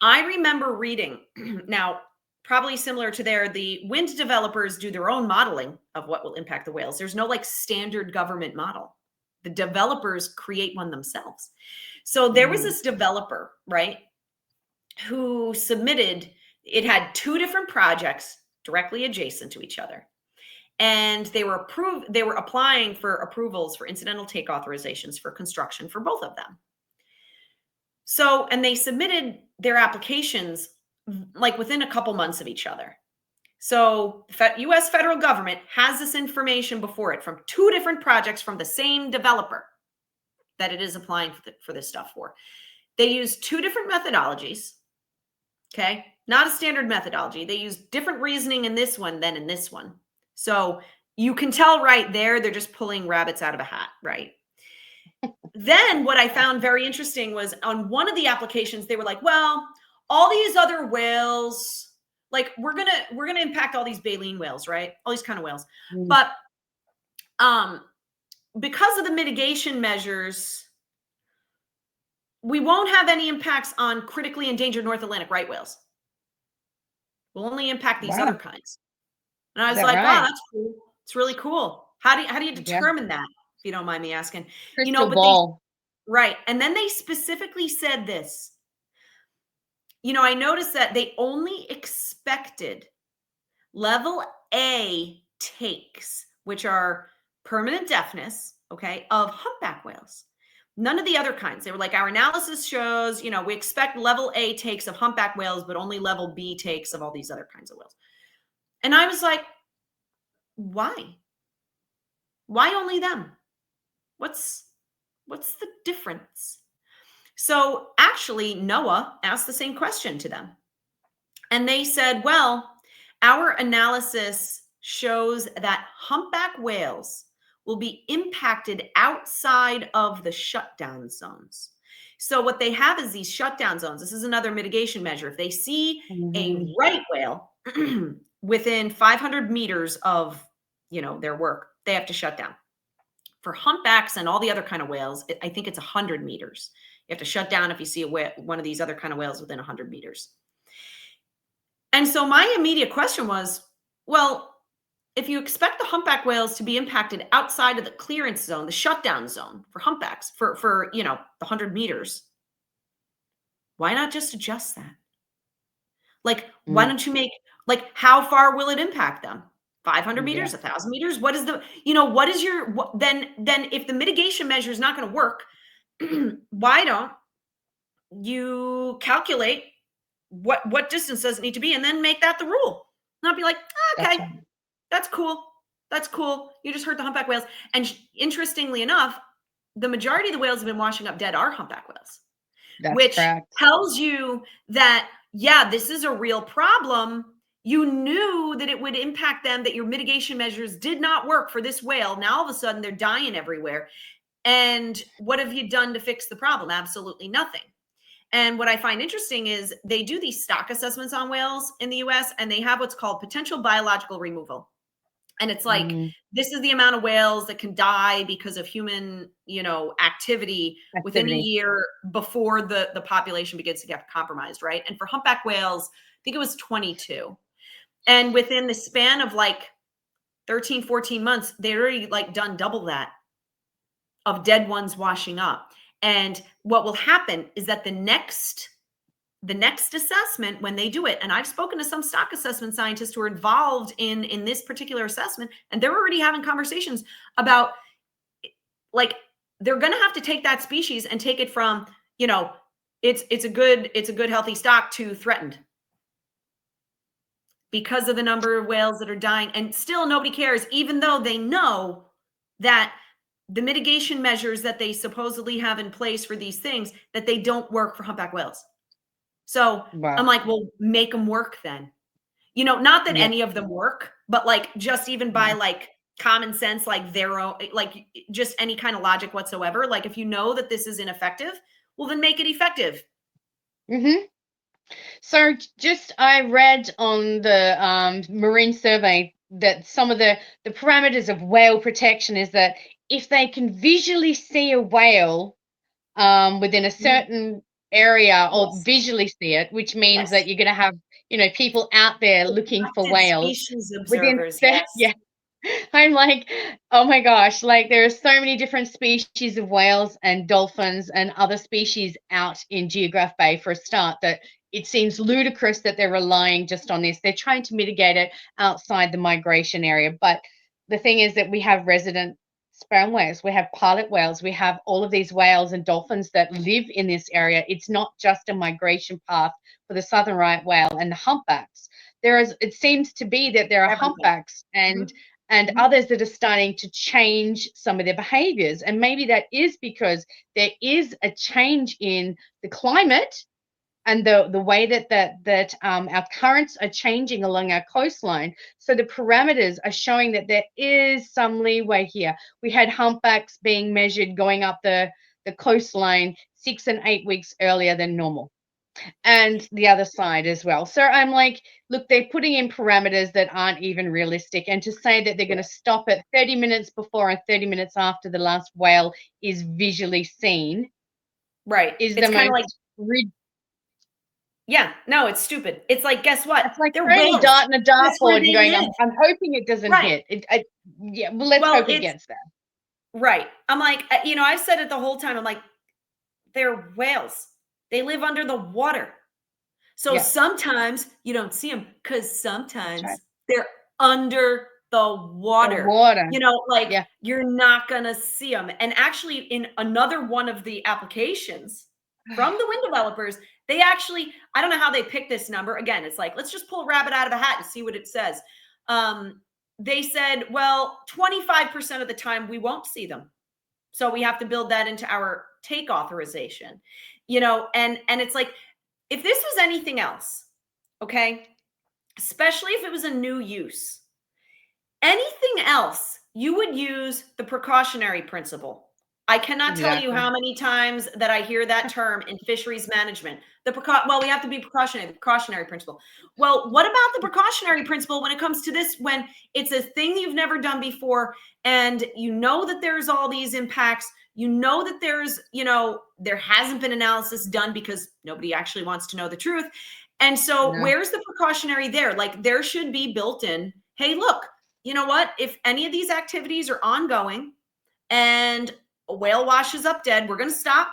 Speaker 2: I remember reading, now probably similar to the wind developers do their own modeling of what will impact the whales. There's no like standard government model. The developers create one themselves. So there was this developer, right, who submitted, it had two different projects directly adjacent to each other. And they were applying for approvals for incidental take authorizations for construction for both of them. So, and they submitted their applications like within a couple months of each other. So the US federal government has this information before it from two different projects from the same developer that it is applying for this stuff for. They use two different methodologies. Okay. Not a standard methodology. They use different reasoning in this one than in this one. So you can tell right there, they're just pulling rabbits out of a hat, right? Then what I found very interesting was on one of the applications, they were like, well, all these other whales, like we're going to impact all these baleen whales, right? All these kind of whales. But because of the mitigation measures, we won't have any impacts on critically endangered North Atlantic right whales. We'll only impact these other kinds. And I was like, wow, that's cool. It's really cool. How do you determine that? If you don't mind me asking.
Speaker 1: Crystal ball.
Speaker 2: Right. And then they specifically said this. You know, I noticed that they only expected level A takes, which are permanent deafness, okay, of humpback whales. None of the other kinds. They were like, our analysis shows, you know, we expect level A takes of humpback whales, but only level B takes of all these other kinds of whales. And I was like, why? Why only them? What's the difference? So actually, NOAA asked the same question to them. And they said, well, our analysis shows that humpback whales will be impacted outside of the shutdown zones. So what they have is these shutdown zones. This is another mitigation measure. If they see a
Speaker 1: Mhm.
Speaker 2: right whale within 500 meters of, their work, they have to shut down. For humpbacks and all the other kind of whales, I think it's 100 meters. You have to shut down if you see one of these other kind of whales within 100 meters. And so my immediate question was, well, if you expect the humpback whales to be impacted outside of the clearance zone, the shutdown zone for humpbacks for the 100 meters, why not just adjust that? Like, why
Speaker 1: Mm.
Speaker 2: don't you make, like, how far will it impact them? 500
Speaker 1: Yeah,
Speaker 2: meters, 1,000 meters? What is what is your, then if the mitigation measure is not going to work, why don't you calculate what distance does it need to be and then make that the rule? Not be like,
Speaker 1: that's
Speaker 2: okay,
Speaker 1: right.
Speaker 2: that's cool. That's cool. You just hurt the humpback whales. And interestingly enough, the majority of the whales have been washing up dead are humpback whales,
Speaker 1: That's
Speaker 2: which
Speaker 1: correct.
Speaker 2: tells you that, yeah, this is a real problem. You knew that it would impact them, that your mitigation measures did not work for this whale. Now all of a sudden they're dying everywhere. And what have you done to fix the problem? Absolutely nothing. And what I find interesting is they do these stock assessments on whales in the US, and they have what's called potential biological removal. And it's like,
Speaker 1: Mm.
Speaker 2: this is the amount of whales that can die because of human, activity within a
Speaker 1: Activity.
Speaker 2: year before the population begins to get compromised, right? And for humpback whales, I think it was 22. And within the span of like 13, 14 months, they'd already like done double that of dead ones washing up. And what will happen is that the next assessment, when they do it, and I've spoken to some stock assessment scientists who are involved in this particular assessment, and they're already having conversations about, like, they're going to have to take that species and take it from, it's a good healthy stock to threatened, because of the number of whales that are dying. And still nobody cares, even though they know that the mitigation measures that they supposedly have in place for these things, that they don't work for humpback whales. So I'm
Speaker 1: Wow.
Speaker 2: like, well, make them work then. Not that
Speaker 1: Yeah.
Speaker 2: any of them work, but like just even by
Speaker 1: Yeah.
Speaker 2: like common sense, like their own, like just any kind of logic whatsoever. Like if you know that this is ineffective, well, then make it effective.
Speaker 1: Hmm. So just I read on the marine survey that some of the parameters of whale protection is that if they can visually see a whale within a
Speaker 2: Mhm.
Speaker 1: certain area or
Speaker 2: Yes.
Speaker 1: visually see it, which means that
Speaker 2: Yes.
Speaker 1: you're going to have, people out there looking for
Speaker 2: Selected
Speaker 1: whales
Speaker 2: species
Speaker 1: within,
Speaker 2: observers. Yes.
Speaker 1: yeah. I'm like, oh my gosh, like there are so many different species of whales and dolphins and other species out in Geograph Bay for a start that it seems ludicrous that they're relying just on this. They're trying to mitigate it outside the migration area. But the thing is that we have resident sperm whales, we have pilot whales, we have all of these whales and dolphins that live in this area. It's not just a migration path for the southern right whale and the humpbacks. It seems to be that there are
Speaker 2: Everything.
Speaker 1: humpbacks and
Speaker 2: Mhm. Mhm.
Speaker 1: others that are starting to change some of their behaviors. And maybe that is because there is a change in the climate and the way that our currents are changing along our coastline. So the parameters are showing that there is some leeway here. We had humpbacks being measured going up the coastline 6 and 8 weeks earlier than normal, and the other side as well. So I'm like, look, they're putting in parameters that aren't even realistic. And to say that they're going to stop at 30 minutes before and 30 minutes after the last whale is visually seen
Speaker 2: Right.
Speaker 1: is the
Speaker 2: It's kind of like,
Speaker 1: most rid-
Speaker 2: yeah, no, it's stupid. It's like, guess what?
Speaker 1: that's like
Speaker 2: They're
Speaker 1: throwing a
Speaker 2: whales.
Speaker 1: dart in a
Speaker 2: That's where
Speaker 1: dartboard and
Speaker 2: they
Speaker 1: going,
Speaker 2: live.
Speaker 1: I'm hoping it doesn't
Speaker 2: Right.
Speaker 1: hit. Yeah, well, let's
Speaker 2: Well,
Speaker 1: hope it
Speaker 2: it's
Speaker 1: gets there.
Speaker 2: right. I'm like, I've said it the whole time. I'm like, they're whales. They live under the water. So
Speaker 1: Yeah,
Speaker 2: sometimes you don't see them because
Speaker 1: that's right.
Speaker 2: sometimes they're under the
Speaker 1: The
Speaker 2: water.
Speaker 1: water.
Speaker 2: Like
Speaker 1: Yeah.
Speaker 2: you're not going to see them. And actually, in another one of the applications from the wind developers, they actually, I don't know how they picked this number. Again, it's like, let's just pull a rabbit out of a hat and see what it says. They said, well, 25% of the time we won't see them. So we have to build that into our take authorization, and it's like, if this was anything else, okay, especially if it was a new use, Anything else, you would use the precautionary principle. I cannot tell you
Speaker 1: Exactly.
Speaker 2: how many times that I hear that term in fisheries management. Well, we have to be precautionary, the precautionary principle. Well, what about the precautionary principle when it comes to this, when it's a thing you've never done before, and you know that there's all these impacts, you know that there's, there hasn't been analysis done because nobody actually wants to know the truth. And so
Speaker 1: No.
Speaker 2: where's the precautionary there? Like, there should be built in, hey, look, you know what? If any of these activities are ongoing and a whale washes up dead, we're going to stop.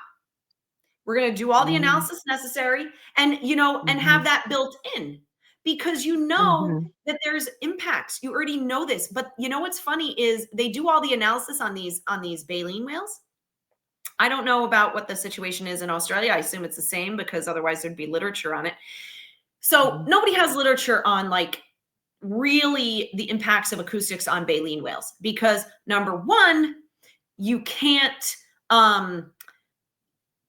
Speaker 2: We're going to do all the analysis necessary, and, and have that built in, because that there's impacts. You already know this. But what's funny is they do all the analysis on these baleen whales. I don't know about what the situation is in Australia. I assume it's the same, because otherwise there'd be literature on it. So nobody has literature on, like, really the impacts of acoustics on baleen whales, because number one, you can't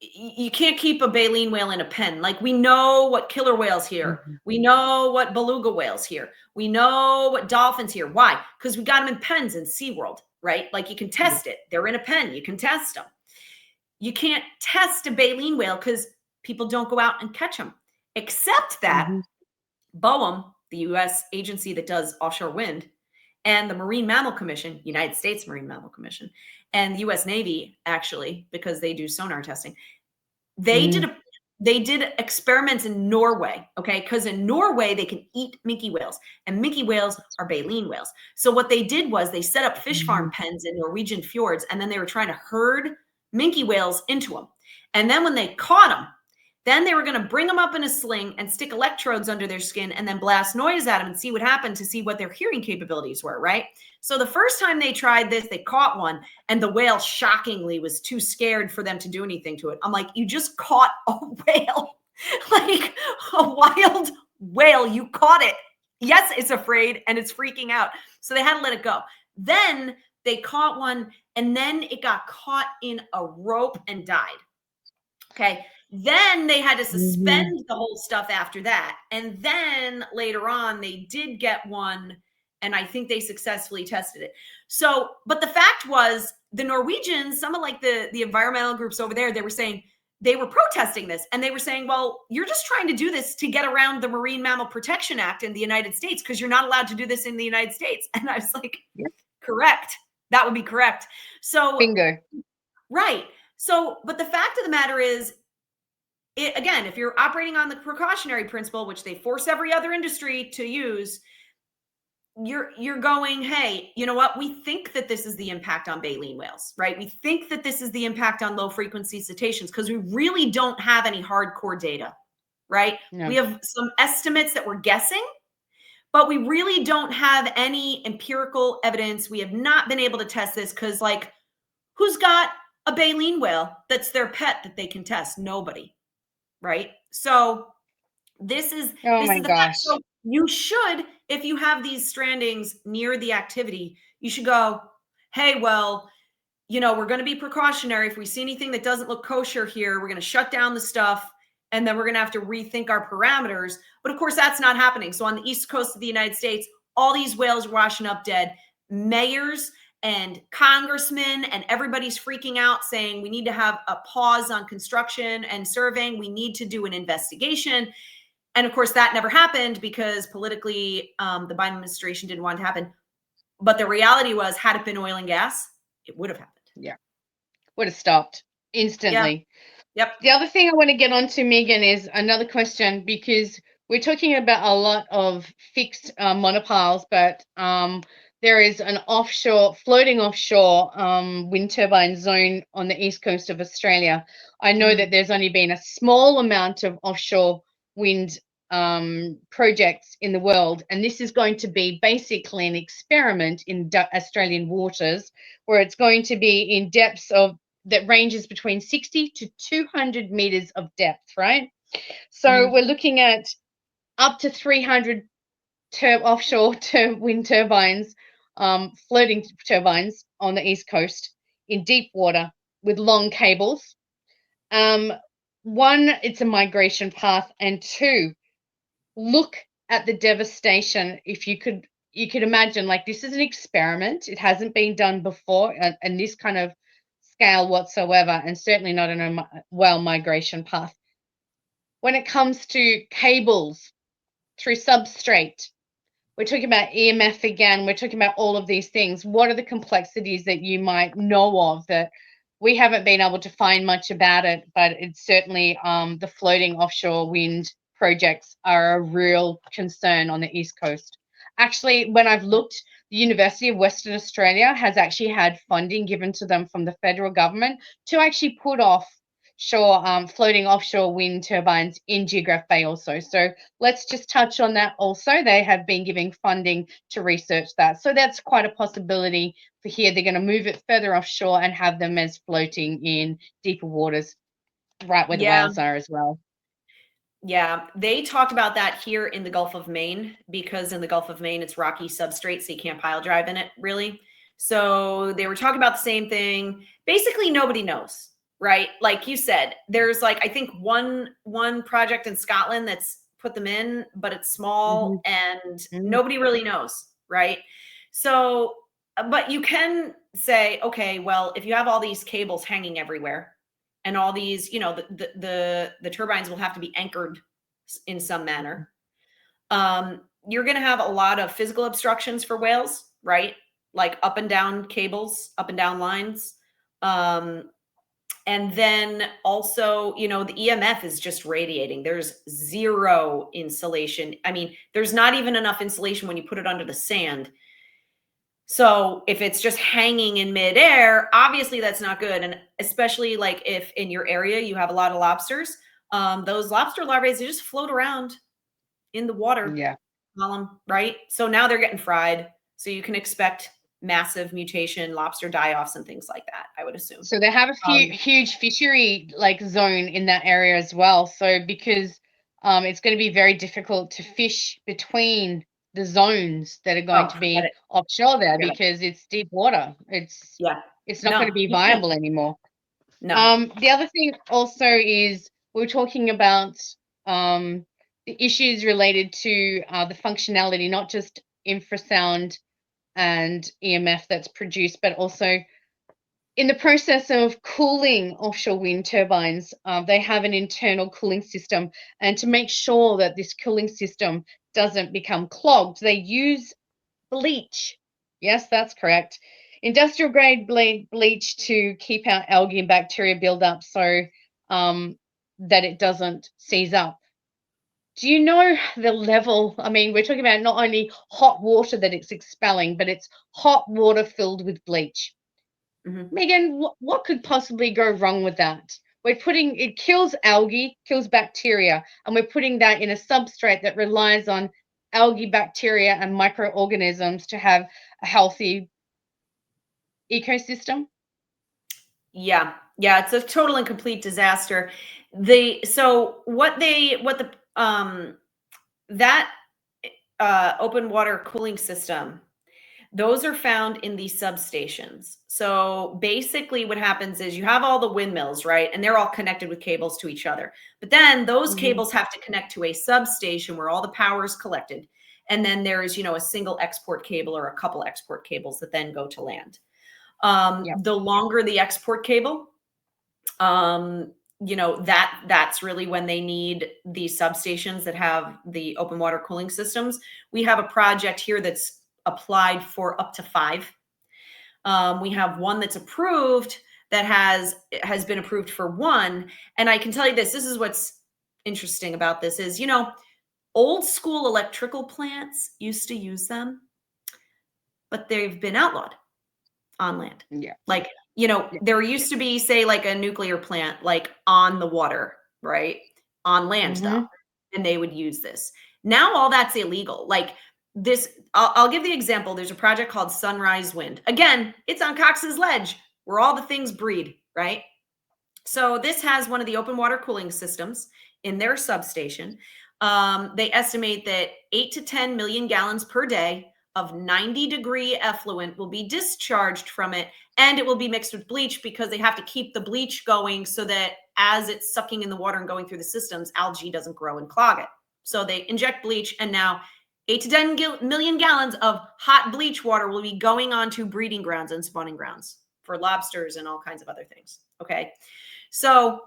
Speaker 2: keep a baleen whale in a pen. Like, we know what killer whales here. We know what beluga whales here. We know what dolphins here. Why? Because we got them in pens in SeaWorld, right? Like, you can test it. They're in a pen. You can test them. You can't test a baleen whale because people don't go out and catch them, except that BOEM, the U.S. agency that does offshore wind, and the Marine Mammal Commission, United States Marine Mammal Commission, and the U.S. Navy, actually, because they do sonar testing, they did experiments in Norway, okay? Because in Norway, they can eat minke whales, and minke whales are baleen whales. So what they did was they set up fish farm pens in Norwegian fjords, and then they were trying to herd minke whales into them. And then when they caught them, then they were going to bring them up in a sling and stick electrodes under their skin and then blast noise at them and see what happened, to see what their hearing capabilities were, right? So the first time they tried this, they caught one, and the whale shockingly was too scared for them to do anything to it. I'm like, you just caught a whale, like a wild whale. You caught it. Yes, it's afraid and it's freaking out. So they had to let it go. Then they caught one, and then it got caught in a rope and died. Okay. Then they had to suspend the whole stuff after that. And then later on, they did get one, and I think they successfully tested it. So, but the fact was, the Norwegians, some of, like, the environmental groups over there, they were saying, they were protesting this, and they were saying, well, you're just trying to do this to get around the Marine Mammal Protection Act in the United States, because you're not allowed to do this in the United States. And I was like, correct. That would be correct. So,
Speaker 1: bingo.
Speaker 2: Right. So, but the fact of the matter is, again, if you're operating on the precautionary principle, which they force every other industry to use, you're going, hey, you know what? We think that this is the impact on baleen whales, right? We think that this is the impact on low frequency cetaceans, because we really don't have any hardcore data, right?
Speaker 1: No.
Speaker 2: We have some estimates that we're guessing, but we really don't have any empirical evidence. We have not been able to test this, because, like, who's got a baleen whale that's their pet that they can test? Nobody. Right? So this is the fact. So you should, if you have these strandings near the activity, you should go, hey, well, we're going to be precautionary. If we see anything that doesn't look kosher here, we're going to shut down the stuff, and then we're going to have to rethink our parameters. But of course, that's not happening. So on the East Coast of the United States, all these whales are washing up dead. Mayors and congressmen and everybody's freaking out, saying we need to have a pause on construction and surveying. We need to do an investigation. And of course, that never happened, because politically, the Biden administration didn't want it to happen. But the reality was, had it been oil and gas, it would have happened.
Speaker 1: Yeah. Would have stopped instantly.
Speaker 2: Yeah. Yep.
Speaker 1: The other thing I want to get on to, Megan, is another question, because we're talking about a lot of fixed monopiles, but there is an floating offshore wind turbine zone on the east coast of Australia. I know that there's only been a small amount of offshore wind projects in the world, and this is going to be basically an experiment in Australian waters, where it's going to be in depths that ranges between 60 to 200 meters of depth, right? So we're looking at up to 300 offshore wind turbines, floating turbines on the east coast in deep water with long cables. One, it's a migration path, and two, look at the devastation. If you could you could imagine, like, this is an experiment. It hasn't been done before and this kind of scale whatsoever, and certainly not in a well migration path. When it comes to cables through substrate, we're talking about EMF again. We're talking about all of these things. What are the complexities that you might know of that we haven't been able to find much about it? But it's certainly the floating offshore wind projects are a real concern on the East Coast. Actually, when I've looked, the University of Western Australia has actually had funding given to them from the federal government to actually put floating offshore wind turbines in Geograph Bay also. So let's just touch on that also. They have been giving funding to research that. So that's quite a possibility for here. They're going to move it further offshore and have them as floating in deeper waters, right where the
Speaker 2: Yeah.
Speaker 1: whales are as well.
Speaker 2: Yeah, they talked about that here in the Gulf of Maine, because in the Gulf of Maine, it's rocky substrate, so you can't pile drive in it, really. So they were talking about the same thing. Basically, nobody knows, right? Like you said, there's like, I think one project in Scotland that's put them in, but it's small and nobody really knows, right? So, but you can say, okay, well, if you have all these cables hanging everywhere, and all these, you know, the turbines will have to be anchored in some manner. You're going to have a lot of physical obstructions for whales, right? Like up and down cables, up and down lines. And then also, you know, the EMF is just radiating. There's zero insulation. I mean, there's not even enough insulation when you put it under the sand. So if it's just hanging in midair, obviously that's not good. And especially like if in your area you have a lot of lobsters, those lobster larvae, they just float around in the water
Speaker 1: Yeah.
Speaker 2: column, right? So now they're getting fried. So you can expect massive mutation, lobster die-offs and things like that, I would assume.
Speaker 1: So they have a huge fishery like zone in that area as well. So because it's going to be very difficult to fish between the zones that are going to
Speaker 2: Forget
Speaker 1: be
Speaker 2: it.
Speaker 1: offshore there
Speaker 2: Forget it.
Speaker 1: because it's deep water. It's
Speaker 2: Yeah.
Speaker 1: not going to be
Speaker 2: You can't.
Speaker 1: viable anymore.
Speaker 2: No.
Speaker 1: The other thing also is we're talking about the issues related to the functionality, not just infrasound and EMF that's produced, but also in the process of cooling offshore wind turbines, they have an internal cooling system. And to make sure that this cooling system doesn't become clogged, they use bleach. Yes, that's correct. Industrial grade bleach to keep out algae and bacteria buildup so that it doesn't seize up. Do you know the level? I mean, we're talking about not only hot water that it's expelling, but it's hot water filled with bleach. Megan, what could possibly go wrong with that? It kills algae, kills bacteria, and we're putting that in a substrate that relies on algae, bacteria, and microorganisms to have a healthy ecosystem.
Speaker 2: Yeah. Yeah. It's a total and complete disaster. That open water cooling system, those are found in the substations. So basically what happens is you have all the windmills, right? And they're all connected with cables to each other. But then those cables have to connect to a substation where all the power is collected. And then there is, you know, a single export cable or a couple export cables that then go to land. The longer the export cable, you know, that's really when they need the substations that have the open water cooling systems. We have a project here that's applied for up to 5. We have one that's approved that has been approved for 1. And I can tell you this is what's interesting about this is, you know, old school electrical plants used to use them, but they've been outlawed on land.
Speaker 1: Yeah.
Speaker 2: Like, you know, there used to be, say, like a nuclear plant, like on the water, right? On land, though. And they would use this. Now all that's illegal. Like this, I'll give the example. There's a project called Sunrise Wind. Again, it's on Cox's Ledge, where all the things breed, right? So this has one of the open water cooling systems in their substation. They estimate that 8 to 10 million gallons per day of 90-degree effluent will be discharged from it, and it will be mixed with bleach because they have to keep the bleach going so that as it's sucking in the water and going through the systems, algae doesn't grow and clog it. So they inject bleach, and now 8 to 10 million gallons of hot bleach water will be going onto breeding grounds and spawning grounds for lobsters and all kinds of other things. Okay. So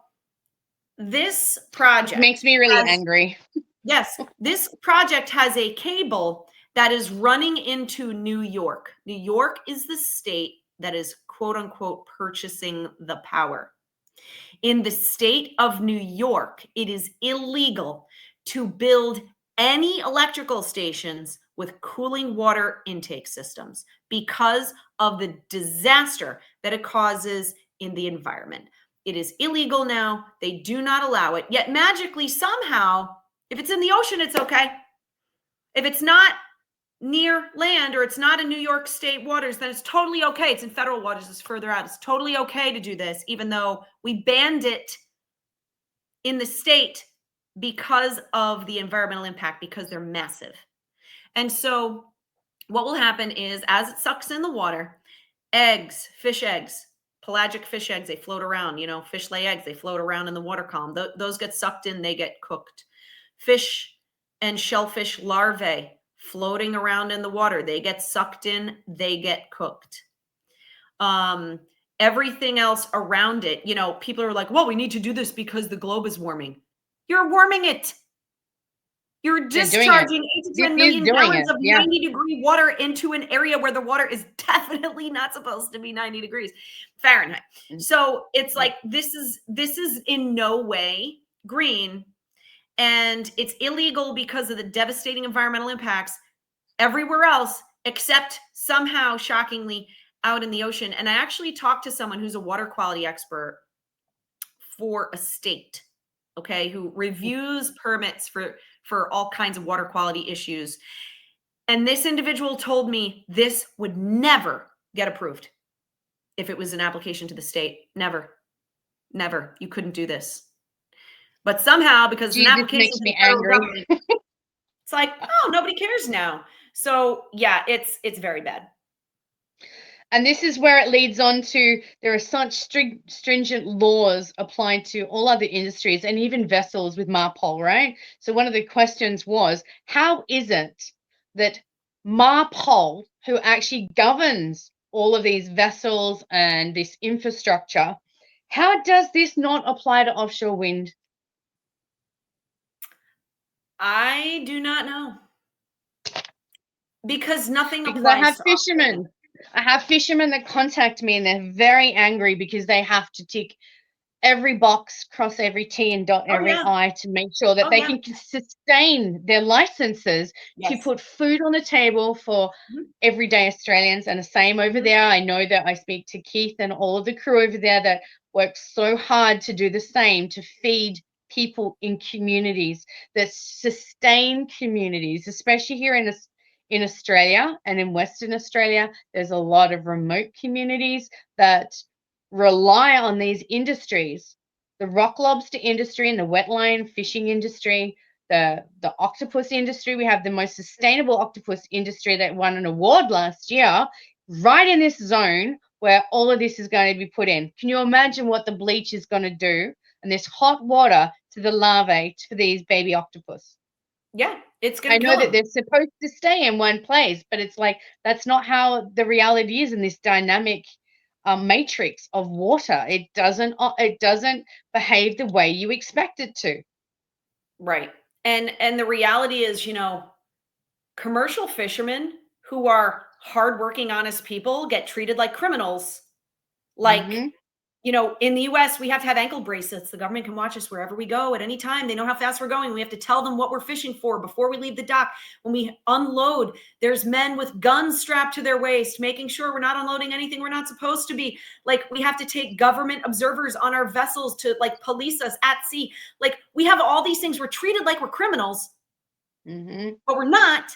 Speaker 2: this project
Speaker 1: makes me really angry.
Speaker 2: Yes, this project has a cable that is running into New York. New York is the state that is quote unquote purchasing the power. In the state of New York, it is illegal to build any electrical stations with cooling water intake systems because of the disaster that it causes in the environment. It is illegal now. They do not allow it. Yet magically, somehow, if it's in the ocean, it's okay. If it's not near land or it's not in New York state waters, then it's totally okay. It's in federal waters, it's further out. It's totally okay to do this, even though we banned it in the state because of the environmental impact, because they're massive. And so what will happen is as it sucks in the water, eggs, fish eggs, pelagic fish eggs, they float around, fish lay eggs, they float around in the water column. Those get sucked in, they get cooked. Fish and shellfish larvae floating around in the water, they get sucked in, they get cooked. Everything else around it, people are like, well, we need to do this because the globe is warming. You're warming it. You're discharging 8 to 10 million gallons of 90-degree water into an area where the water is definitely not supposed to be 90 degrees Fahrenheit. So it's like, this is in no way green, and it's illegal because of the devastating environmental impacts everywhere else, except somehow, shockingly, out in the ocean. And I actually talked to someone who's a water quality expert for a state, okay, who reviews permits for all kinds of water quality issues. And this individual told me this would never get approved if it was an application to the state. Never. You couldn't do this. But somehow, because it's an application to the federal government, it's like, oh, nobody cares now. So yeah, it's very bad.
Speaker 1: And this is where it leads on to, there are such stringent laws applied to all other industries and even vessels with MARPOL, right? So one of the questions was, how is it that MARPOL, who actually governs all of these vessels and this infrastructure, how does this not apply to offshore wind?
Speaker 2: I do not know. Because nothing applies.
Speaker 1: I have fishermen that contact me and they're very angry because they have to tick every box, cross every T and dot every I to make sure that they can sustain their licenses to put food on the table for everyday Australians. And the same over there. I know that I speak to Keith and all of the crew over there that work so hard to do the same, to feed people in communities, that sustain communities, especially here in Australia and in Western Australia. There's a lot of remote communities that rely on these industries, the rock lobster industry and the wetline fishing industry, the octopus industry. We have the most sustainable octopus industry that won an award last year, right in this zone where all of this is going to be put in. Can you imagine what the bleach is going to do and this hot water to the larvae for these baby octopus?
Speaker 2: Yeah, it's going to
Speaker 1: kill them. I know that they're supposed to stay in one place, but it's like, that's not how the reality is in this dynamic matrix of water. It doesn't behave the way you expect it to.
Speaker 2: Right. And the reality is, commercial fishermen who are hardworking, honest people get treated like criminals. Like, in the US, we have to have ankle bracelets. The government can watch us wherever we go at any time. They know how fast we're going. We have to tell them what we're fishing for before we leave the dock. When we unload, there's men with guns strapped to their waist, making sure we're not unloading anything we're not supposed to be. Like, we have to take government observers on our vessels to police us at sea. Like, we have all these things. We're treated like we're criminals, but we're not.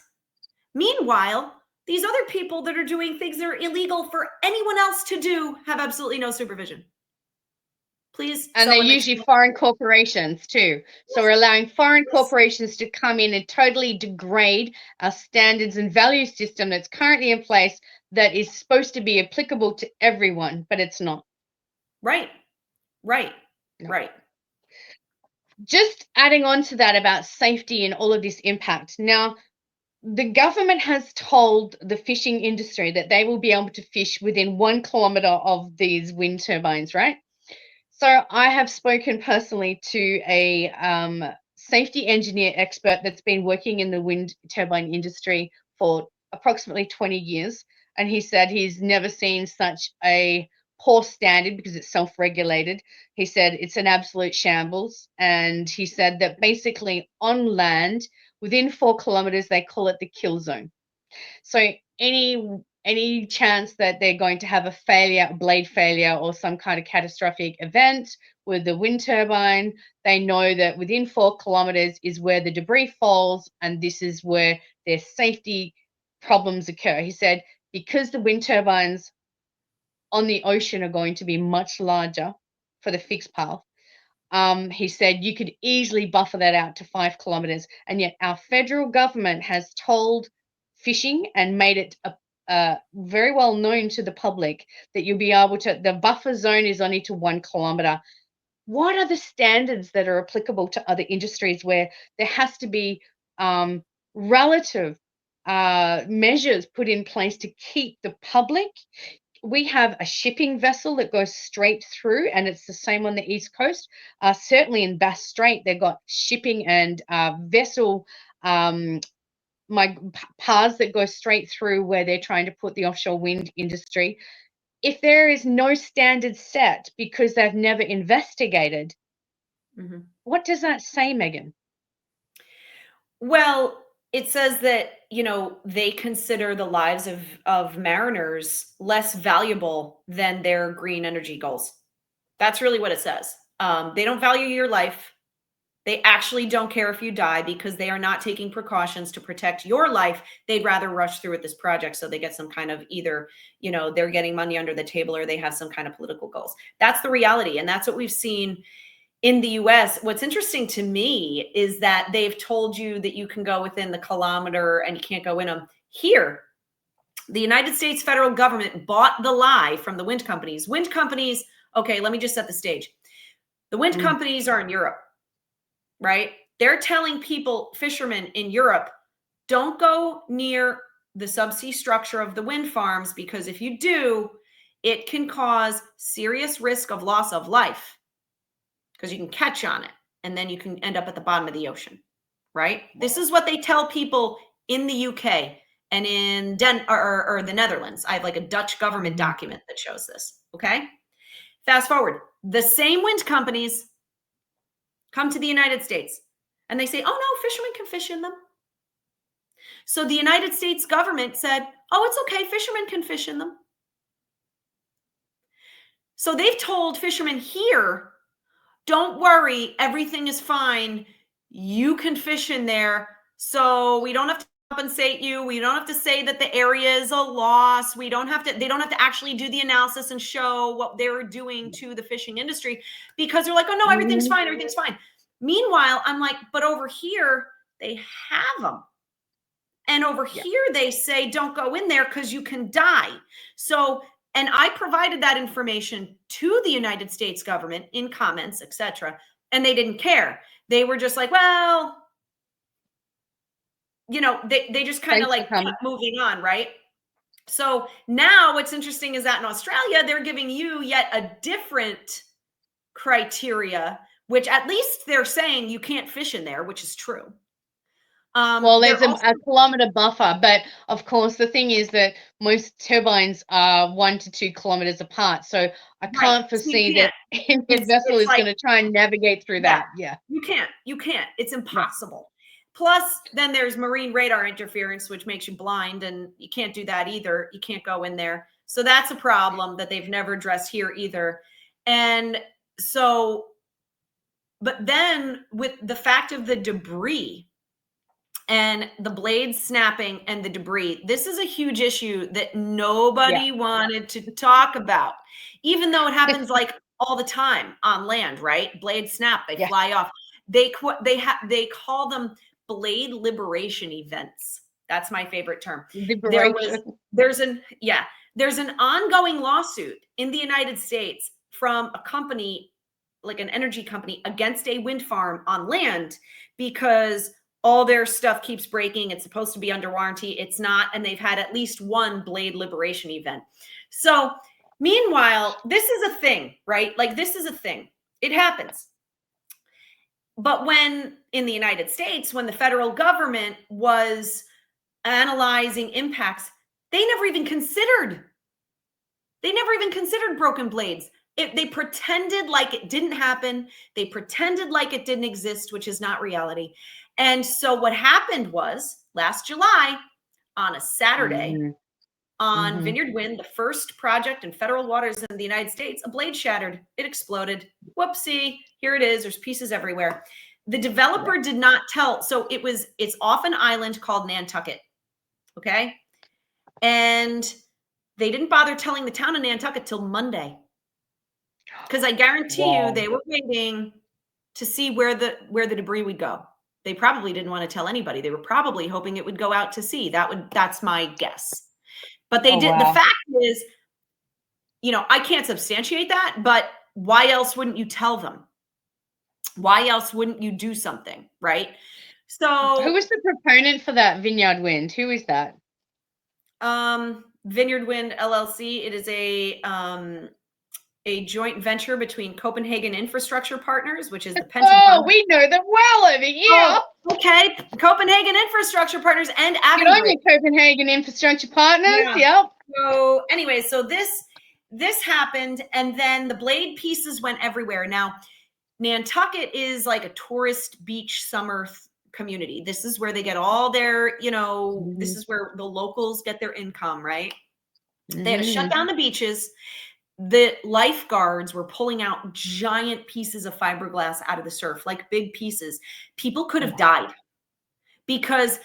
Speaker 2: Meanwhile, these other people that are doing things that are illegal for anyone else to do have absolutely no supervision. Please.
Speaker 1: And they're usually foreign corporations too. So we're allowing foreign corporations to come in and totally degrade our standards and value system that's currently in place, that is supposed to be applicable to everyone, but it's not.
Speaker 2: Right.
Speaker 1: Just adding on to that about safety and all of this impact. Now, the government has told the fishing industry that they will be able to fish within 1 kilometer of these wind turbines, right? So I have spoken personally to a safety engineer expert that's been working in the wind turbine industry for approximately 20 years. And he said he's never seen such a poor standard because it's self regulated. He said it's an absolute shambles. And he said that basically on land, within 4 kilometers, they call it the kill zone. So any chance that they're going to have a failure, a blade failure, or some kind of catastrophic event with the wind turbine, they know that within 4 kilometers is where the debris falls, and this is where their safety problems occur. He said because the wind turbines on the ocean are going to be much larger for the fixed path. He said you could easily buffer that out to 5 kilometers, and yet our federal government has told fishing and made it very well known to the public that you'll be able to. The buffer zone is only to 1 kilometer. What are the standards that are applicable to other industries where there has to be relative measures put in place to keep the public? We have a shipping vessel that goes straight through, and it's the same on the East Coast. Certainly in Bass Strait, they've got shipping and vessel paths that go straight through where they're trying to put the offshore wind industry. If there is no standard set because they've never investigated, what does that say, Megan?
Speaker 2: Well, it says that, they consider the lives of mariners less valuable than their green energy goals. That's really what it says. They don't value your life. They actually don't care if you die because they are not taking precautions to protect your life. They'd rather rush through with this project so they get some kind of either, they're getting money under the table or they have some kind of political goals. That's the reality. And that's what we've seen in the US. What's interesting to me is that they've told you that you can go within the kilometer and you can't go in them. Here, the United States federal government bought the lie from the wind companies. Wind companies, okay, let me just set the stage. The wind companies are in Europe, right? They're telling people, fishermen in Europe, don't go near the subsea structure of the wind farms because if you do, it can cause serious risk of loss of life because you can catch on it and then you can end up at the bottom of the ocean, right? This is what they tell people in the UK and in or the Netherlands. I have like a Dutch government document that shows this, okay? Fast forward, the same wind companies come to the United States and they say, oh no, fishermen can fish in them. So the United States government said, oh, it's okay, fishermen can fish in them. So they've told fishermen here, don't worry, everything is fine. You can fish in there. So we don't have to compensate you. We don't have to say that the area is a loss. They don't have to actually do the analysis and show what they're doing to the fishing industry because they're like, oh no, everything's fine. Everything's fine. Meanwhile, I'm like, but over here, they have them. And over here, they say, don't go in there because you can die. So, and I provided that information to the United States government in comments, etc. And they didn't care. They were just like, well, they just kind of like kept moving on, right? So now what's interesting is that in Australia, they're giving you yet a different criteria, which at least they're saying you can't fish in there, which is true.
Speaker 1: Well, there's a kilometer buffer, but of course the thing is that most turbines are 1 to 2 kilometers apart. So I can't foresee that any vessel is going to try and navigate through that. Yeah.
Speaker 2: You can't. It's impossible. Plus, then there's marine radar interference, which makes you blind, and you can't do that either. You can't go in there. So that's a problem that they've never addressed here either. And so, but then with the fact of the debris, and the blades snapping and the debris. This is a huge issue that nobody wanted to talk about, even though it happens like all the time on land, right? Blades snap, they fly off. They call them blade liberation events. That's my favorite term. There's an ongoing lawsuit in the United States from a company, like an energy company, against a wind farm on land because all their stuff keeps breaking. It's supposed to be under warranty. It's not. And they've had at least one blade liberation event. So meanwhile, this is a thing, right? Like, this is a thing. It happens. But when in the United States, when the federal government was analyzing impacts, they never even considered broken blades. They pretended like it didn't happen. They pretended like it didn't exist, which is not reality. And so what happened was last July on a Saturday on Vineyard Wind, the first project in federal waters in the United States, a blade shattered. It exploded. Whoopsie. Here it is. There's pieces everywhere. The developer did not tell. So it's off an island called Nantucket. Okay. And they didn't bother telling the town of Nantucket till Monday. Because I guarantee you they were waiting to see where the debris would go. They probably didn't want to tell anybody. They were probably hoping it would go out to sea. That's my guess. But they did. The fact is, I can't substantiate that, but why else wouldn't you tell them? Why else wouldn't you do something, right? So
Speaker 1: who was the proponent for that Vineyard Wind? Who is that?
Speaker 2: Vineyard Wind LLC. It is a joint venture between Copenhagen Infrastructure Partners, which is the pension fund.
Speaker 1: We know them well over here.
Speaker 2: Oh, okay. Copenhagen Infrastructure Partners and
Speaker 1: Good on you, Copenhagen Infrastructure Partners.
Speaker 2: Yeah. Yep. So anyway, so this happened, and then the blade pieces went everywhere. Now, Nantucket is like a tourist beach summer community. This is where they get all their, this is where the locals get their income, right? They had to shut down the beaches. The lifeguards were pulling out giant pieces of fiberglass out of the surf, like big pieces. People could have died because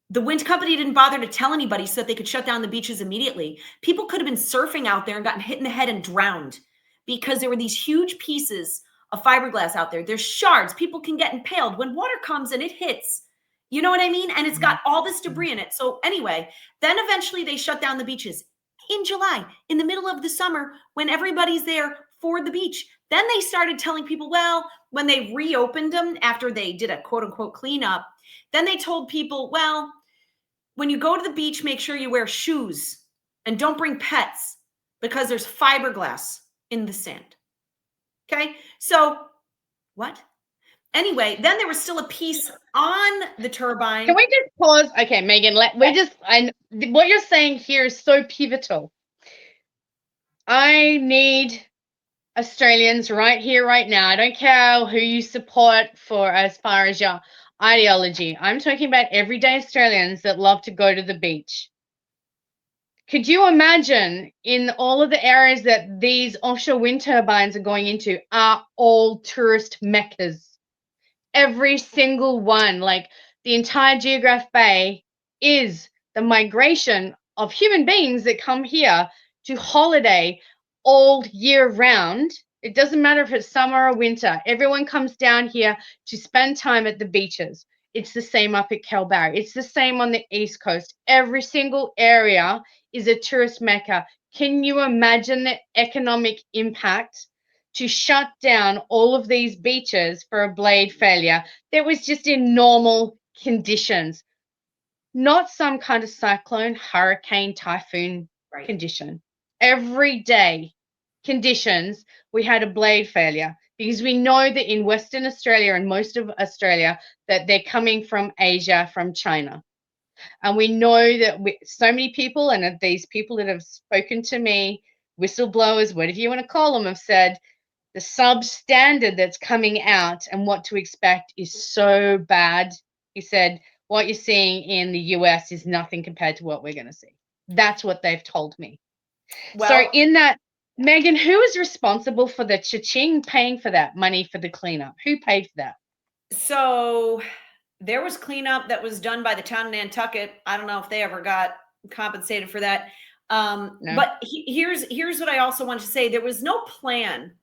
Speaker 2: the wind company didn't bother to tell anybody so that they could shut down the beaches immediately. People could have been surfing out there and gotten hit in the head and drowned because there were these huge pieces of fiberglass out there. There's shards. People can get impaled. When water comes and it hits, you know what I mean? And it's got all this debris in it. So anyway, then eventually they shut down the beaches in July, in the middle of the summer, when everybody's there for the beach. Then they started telling people, well, when they reopened them after they did a quote unquote cleanup, then they told people, well, when you go to the beach, make sure you wear shoes and don't bring pets because there's fiberglass in the sand. Okay. So what? Anyway, then there was still a piece on the turbine.
Speaker 1: Can we just pause? Okay, Megan, what you're saying here is so pivotal. I need Australians right here, right now. I don't care who you support for as far as your ideology. I'm talking about everyday Australians that love to go to the beach. Could you imagine in all of the areas that these offshore wind turbines are going into are all tourist meccas? Every single one, like the entire Geograph Bay, is the migration of human beings that come here to holiday all year round. It doesn't matter if it's summer or winter. Everyone comes down here to spend time at the beaches. It's the same up at Kalbarri. It's the same on the East Coast. Every single area is a tourist mecca. Can you imagine the economic impact to shut down all of these beaches for a blade failure that was just in normal conditions, not some kind of cyclone, hurricane, typhoon condition? Everyday conditions, we had a blade failure because we know that in Western Australia and most of Australia that they're coming from Asia, from China. And we know that so many people, and these people that have spoken to me, whistleblowers, whatever you want to call them, have said the substandard that's coming out and what to expect is so bad. He said, what you're seeing in the US is nothing compared to what we're going to see. That's what they've told me. Well, so in that, Megan, who is responsible for the cha-ching paying for that money for the cleanup? Who paid for that?
Speaker 2: So there was cleanup that was done by the town of Nantucket. I don't know if they ever got compensated for that. No. But here's what I also want to say. There was no plan.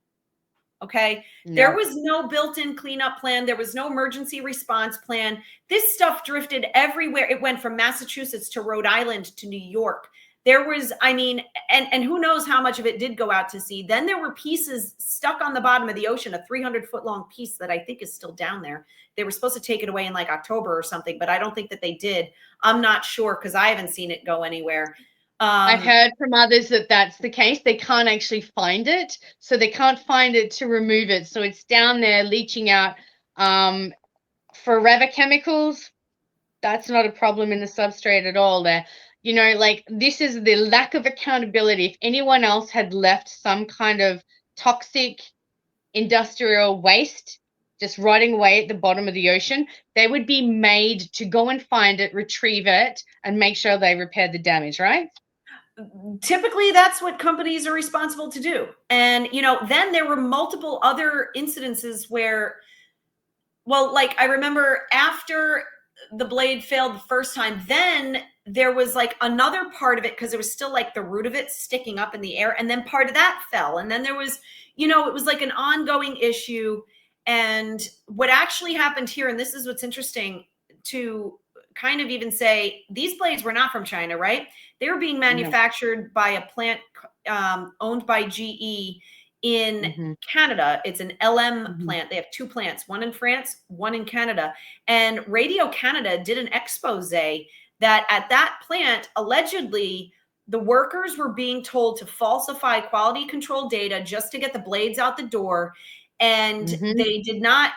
Speaker 2: Okay. No. There was no built-in cleanup plan. There was no emergency response plan. This stuff drifted everywhere. It went from Massachusetts to Rhode Island to New York. There was, I mean, and who knows how much of it did go out to sea. Then there were pieces stuck on the bottom of the ocean, a 300-foot long piece that I think is still down there. They were supposed to take it away in like October or something, but I don't think that they did. I'm not sure because I haven't seen it go anywhere.
Speaker 1: I've heard from others that that's the case. They can't actually find it. So they can't find it to remove it. So it's down there leaching out forever chemicals. That's not a problem in the substrate at all there. You know, like this is the lack of accountability. If anyone else had left some kind of toxic industrial waste just rotting away at the bottom of the ocean, they would be made to go and find it, retrieve it, and make sure they repaired the damage, right?
Speaker 2: Typically that's what companies are responsible to do. And, you know, then there were multiple other incidences where, well, like I remember after the blade failed the first time, then there was like another part of it because it was still like the root of it sticking up in the air, and then part of that fell, and then there was, you know, it was like an ongoing issue. And what actually happened here, and this is what's interesting to kind of even say, these blades were not from China, right? They were being manufactured by a plant owned by GE in Canada. It's an LM plant. They have two plants, one in France, one in Canada. And Radio Canada did an expose that at that plant, allegedly, the workers were being told to falsify quality control data just to get the blades out the door. And they did not,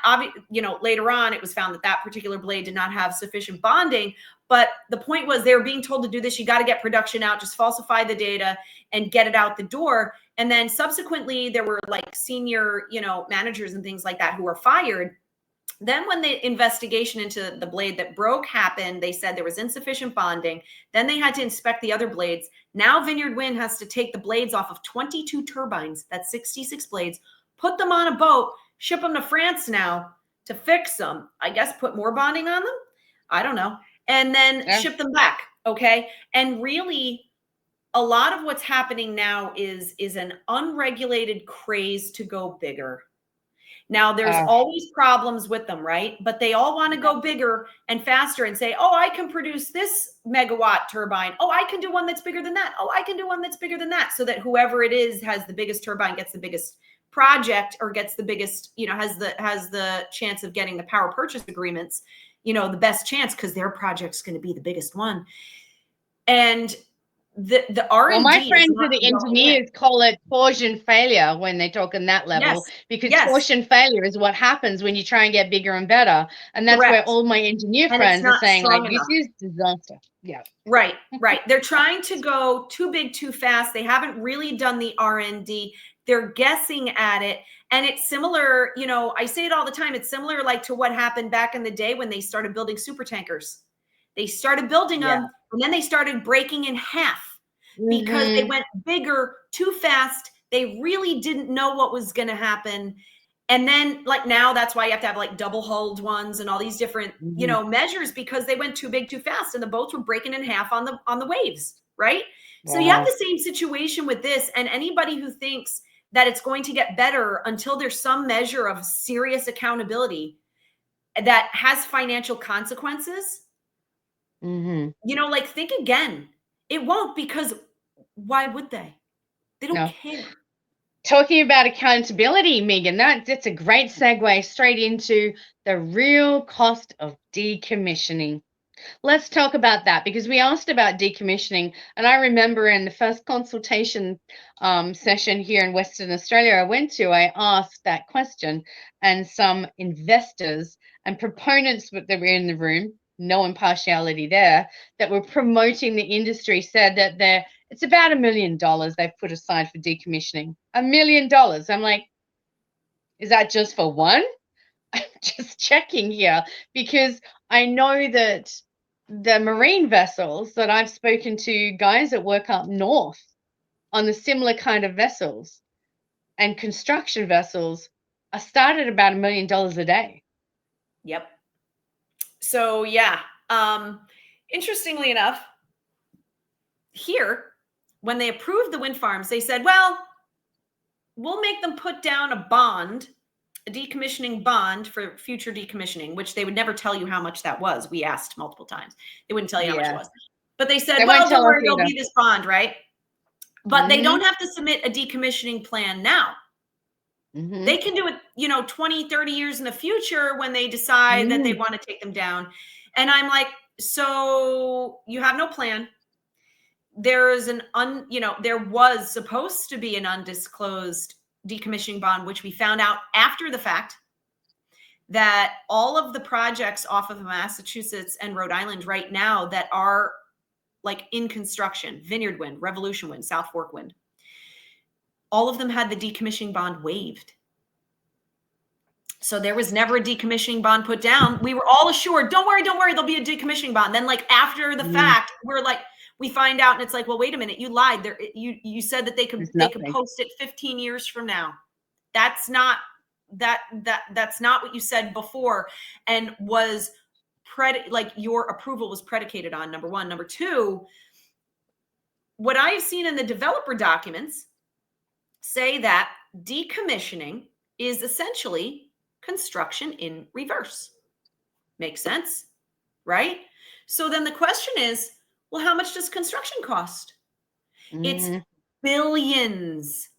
Speaker 2: you know, later on, it was found that that particular blade did not have sufficient bonding. But the point was they were being told to do this. You got to get production out, just falsify the data and get it out the door. And then subsequently, there were like senior, you know, managers and things like that who were fired. Then when the investigation into the blade that broke happened, they said there was insufficient bonding. Then they had to inspect the other blades. Now Vineyard Wind has to take the blades off of 22 turbines, that's 66 blades, put them on a boat, ship them to France now to fix them. I guess put more bonding on them. I don't know. And then ship them back. Okay. And really, a lot of what's happening now is an unregulated craze to go bigger. Now, there's always problems with them, right? But they all want to go bigger and faster and say, oh, I can produce this megawatt turbine. Oh, I can do one that's bigger than that. Oh, I can do one that's bigger than that. So that whoever it is has the biggest turbine, gets the biggest project, or gets the biggest, you know, has the chance of getting the power purchase agreements, you know, the best chance because their project's going to be the biggest one. And the R&D,
Speaker 1: well, my friends who are the engineers call it torsion failure when they talk on that level, because torsion failure is what happens when you try and get bigger and better. And that's where all my engineer friends are saying, like, this is disaster. Yeah.
Speaker 2: Right. They're trying to go too big, too fast. They haven't really done the R&D. They're guessing at it. And it's similar, you know, I say it all the time. It's similar like to what happened back in the day when they started building super tankers. They started building them, and then they started breaking in half because they went bigger too fast. They really didn't know what was going to happen. And then like now, that's why you have to have like double hulled ones and all these different, you know, measures, because they went too big too fast and the boats were breaking in half on the waves. Right. Wow. So you have the same situation with this, and anybody who thinks that it's going to get better until there's some measure of serious accountability that has financial consequences. You know, like think again. It won't, because why would they? They don't care.
Speaker 1: Talking about accountability, Megan, that's a great segue straight into the real cost of decommissioning. Let's talk about that, because we asked about decommissioning, and I remember in the first consultation session here in Western Australia I went to, I asked that question, and some investors and proponents that were in the room, no impartiality there, that were promoting the industry said that it's about $1 million they've put aside for decommissioning. $1 million. I'm like, is that just for one? I'm just checking here, because I know that the marine vessels that I've spoken to, guys that work up north on the similar kind of vessels and construction vessels, are started about $1 million a day.
Speaker 2: Yep. So yeah, interestingly enough, here, when they approved the wind farms, they said, well, we'll make them put down a bond, a decommissioning bond for future decommissioning, which they would never tell you how much that was. We asked multiple times. They wouldn't tell you how much it was. But they said,
Speaker 1: They
Speaker 2: well,
Speaker 1: won't
Speaker 2: don't
Speaker 1: tell us
Speaker 2: worry, there'll
Speaker 1: either.
Speaker 2: be this bond, right? But they don't have to submit a decommissioning plan now. They can do it, 20, 30 years in the future when they decide that they want to take them down. And I'm like, so you have no plan. There is there was supposed to be an undisclosed decommissioning bond, which we found out after the fact that all of the projects off of Massachusetts and Rhode Island right now that are like in construction, Vineyard Wind, Revolution Wind, South Fork Wind, all of them had the decommissioning bond waived. So there was never a decommissioning bond put down. We were all assured, don't worry, there'll be a decommissioning bond. Then like after the fact, we're like, we find out and it's like, well, wait a minute, you lied. You said that they could post it 15 years from now. That's not that's not what you said before, and was like your approval was predicated on, number one. Number two, what I've seen in the developer documents say that decommissioning is essentially construction in reverse. Makes sense, right? So then the question is, well, how much does construction cost? It's billions,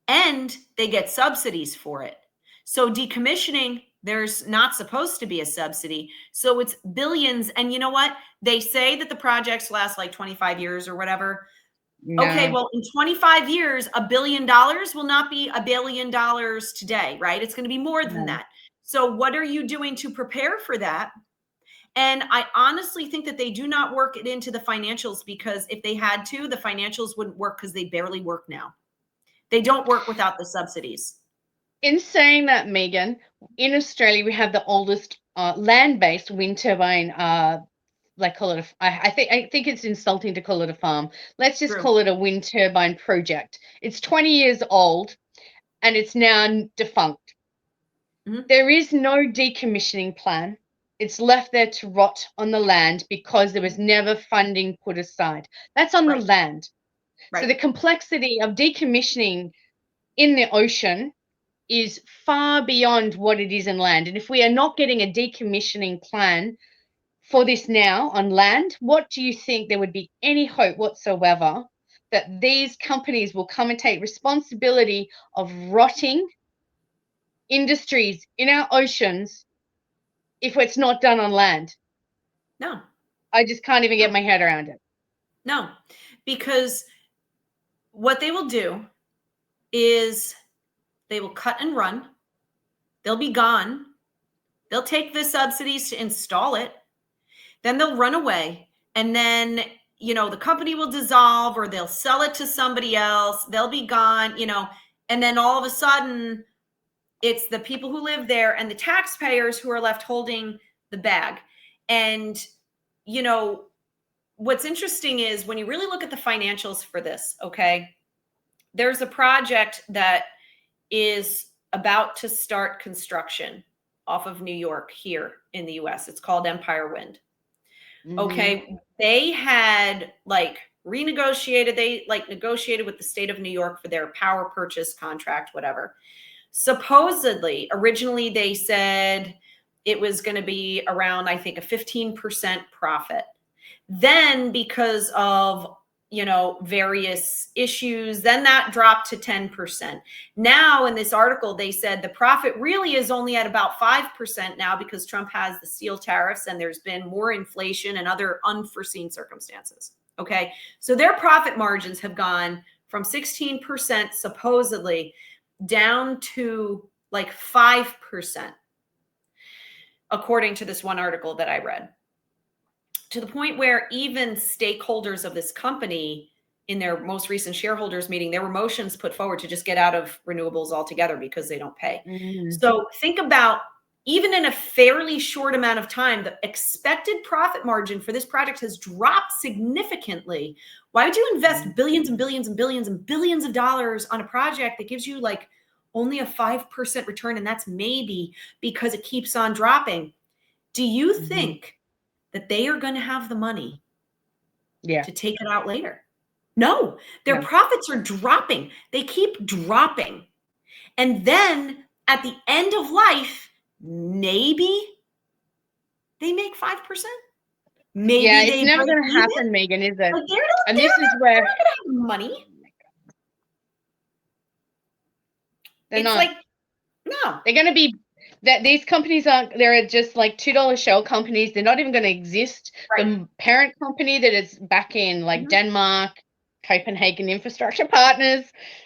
Speaker 2: and they get subsidies for it. So decommissioning, there's not supposed to be a subsidy. So it's billions. And you know what? They say that the projects last like 25 years or whatever. No. Okay, well, in 25 years, $1 billion will not be $1 billion today, right? It's going to be more than that. So what are you doing to prepare for that? And I honestly think that they do not work it into the financials, because if they had to, the financials wouldn't work, because they barely work now. They don't work without the subsidies.
Speaker 1: In saying that, Megan, in Australia, we have the oldest land-based wind turbine. Like call it I think it's insulting to call it a farm. Let's just call it a wind turbine project. It's 20 years old and it's now defunct. There is no decommissioning plan. It's left there to rot on the land because there was never funding put aside. That's on the land. So the complexity of decommissioning in the ocean is far beyond what it is in land. And if we are not getting a decommissioning plan for this now on land, what do you think there would be any hope whatsoever that these companies will come and take responsibility of rotting industries in our oceans if it's not done on land?
Speaker 2: No.
Speaker 1: I just can't even get my head around it.
Speaker 2: No, because what they will do is they will cut and run. They'll be gone. They'll take the subsidies to install it. Then they'll run away. And then, the company will dissolve, or they'll sell it to somebody else. They'll be gone, and then all of a sudden it's the people who live there and the taxpayers who are left holding the bag. And, what's interesting is when you really look at the financials for this, okay, there's a project that is about to start construction off of New York here in the US. It's called Empire Wind. Okay. They had negotiated with the state of New York for their power purchase contract, whatever. Supposedly, originally they said it was going to be around, I think, a 15% profit. Then because of, various issues, then that dropped to 10%. Now in this article, they said the profit really is only at about 5% now, because Trump has the steel tariffs and there's been more inflation and other unforeseen circumstances. Okay. So their profit margins have gone from 16% supposedly down to like 5%, according to this one article that I read. To the point where even stakeholders of this company, in their most recent shareholders meeting, there were motions put forward to just get out of renewables altogether because they don't pay. So think about, even in a fairly short amount of time, the expected profit margin for this project has dropped significantly. Why would you invest billions and billions and billions and billions of dollars on a project that gives you only a 5% return? And that's maybe because it keeps on dropping. Do you think that they are going to have the money to take it out later? No, their profits are dropping. They keep dropping. And then at the end of life, maybe they make 5%. Maybe
Speaker 1: Yeah, it's
Speaker 2: they
Speaker 1: never
Speaker 2: break
Speaker 1: going to
Speaker 2: even.
Speaker 1: happen, Megan, is it?
Speaker 2: Like
Speaker 1: And this is
Speaker 2: they're
Speaker 1: where
Speaker 2: not gonna have money.
Speaker 1: they're
Speaker 2: It's
Speaker 1: not.
Speaker 2: like, no.
Speaker 1: They're going to be that these companies aren't. They're just like $2 shell companies. They're not even going to exist.
Speaker 2: Right.
Speaker 1: The parent company that is back in like
Speaker 2: Mhm.
Speaker 1: Denmark, Copenhagen Infrastructure Partners.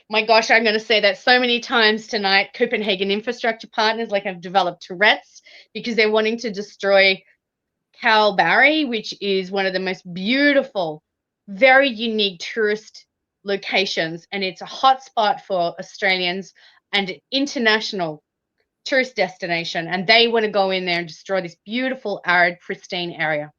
Speaker 1: My gosh, I'm going to say that so many times tonight. Copenhagen Infrastructure Partners, like, have developed Tourette's because they're wanting to destroy Kalbarri, which is one of the most beautiful, very unique tourist locations, and it's a hotspot for Australians and an international tourist destination. And they want to go in there and destroy this beautiful, arid, pristine area.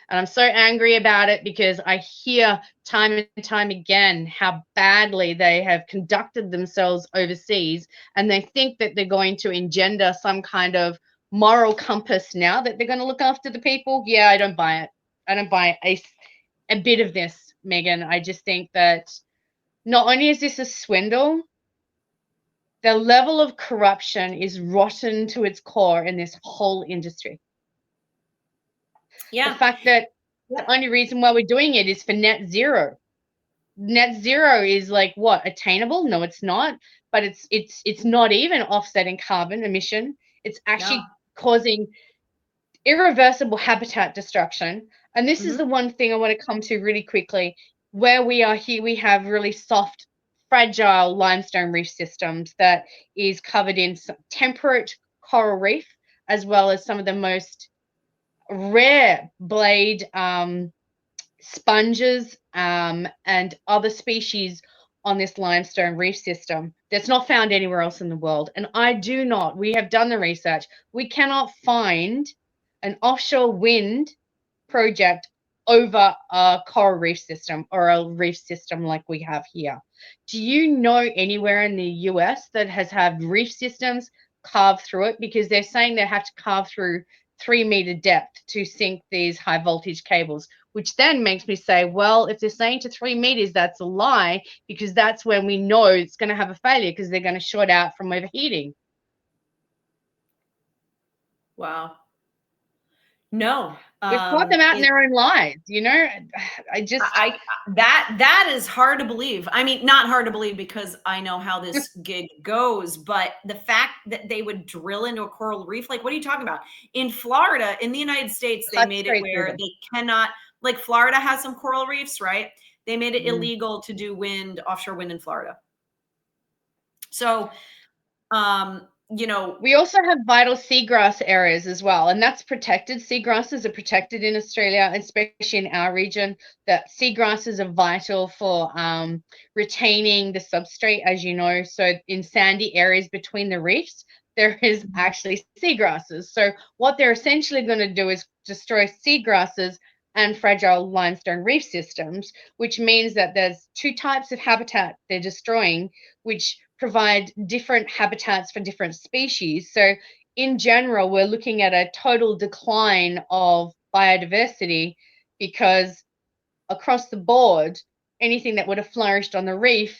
Speaker 1: And I'm so angry about it because I hear time and time again how badly they have conducted themselves overseas, and they think that they're going to engender some kind of moral compass now that they're going to look after the people. Yeah, I don't buy it. I don't buy a bit of this, Megan. I just think that not only is this a swindle, the level of corruption is rotten to its core in this whole industry. The
Speaker 2: Yeah.
Speaker 1: fact that the only reason why we're doing it is for net zero. Net zero is like what, attainable? No, it's not. But it's not even offsetting carbon emission. It's
Speaker 2: No.
Speaker 1: actually causing irreversible habitat destruction. And this is
Speaker 2: Mhm.
Speaker 1: the one thing I want to come to really quickly. Where we are here, we have really soft, fragile limestone reef systems that is covered in temperate coral reef, as well as some of the most rare blade sponges and other species on this limestone reef system that's not found anywhere else in the world. And we have done the research, we cannot find an offshore wind project over a coral reef system or a reef system like we have here. Do you know anywhere in the US that has had reef systems carved through it? Because they're saying they have to carve through 3-meter depth to sink these high voltage cables, which then makes me say, well, if they're saying to 3 meters, that's a lie, because that's when we know it's going to have a failure because they're going to short out from overheating.
Speaker 2: Wow. No.
Speaker 1: We've caught them out in
Speaker 2: It,
Speaker 1: their own lies, you know?
Speaker 2: I that is hard to believe. I mean, not hard to believe because I know how this gig goes, but the fact that they would drill into a coral reef, like, what are you talking about? In Florida, in the United States, they
Speaker 1: cut
Speaker 2: made it
Speaker 1: straight through
Speaker 2: where
Speaker 1: them.
Speaker 2: they cannot, like, Florida has some coral reefs, right? They made it
Speaker 1: Mm.
Speaker 2: illegal to do offshore wind in Florida. So, um, you know,
Speaker 1: We also have vital seagrass areas as well, and that's protected. Seagrasses are protected in Australia, especially in our region. That seagrasses are vital for retaining the substrate, as you know. So in sandy areas between the reefs, there is actually seagrasses. So what they're essentially going to do is destroy seagrasses and fragile limestone reef systems, which means that there's two types of habitat they're destroying, which provide different habitats for different species. So in general, we're looking at a total decline of biodiversity because across the board, anything that would have flourished on the reef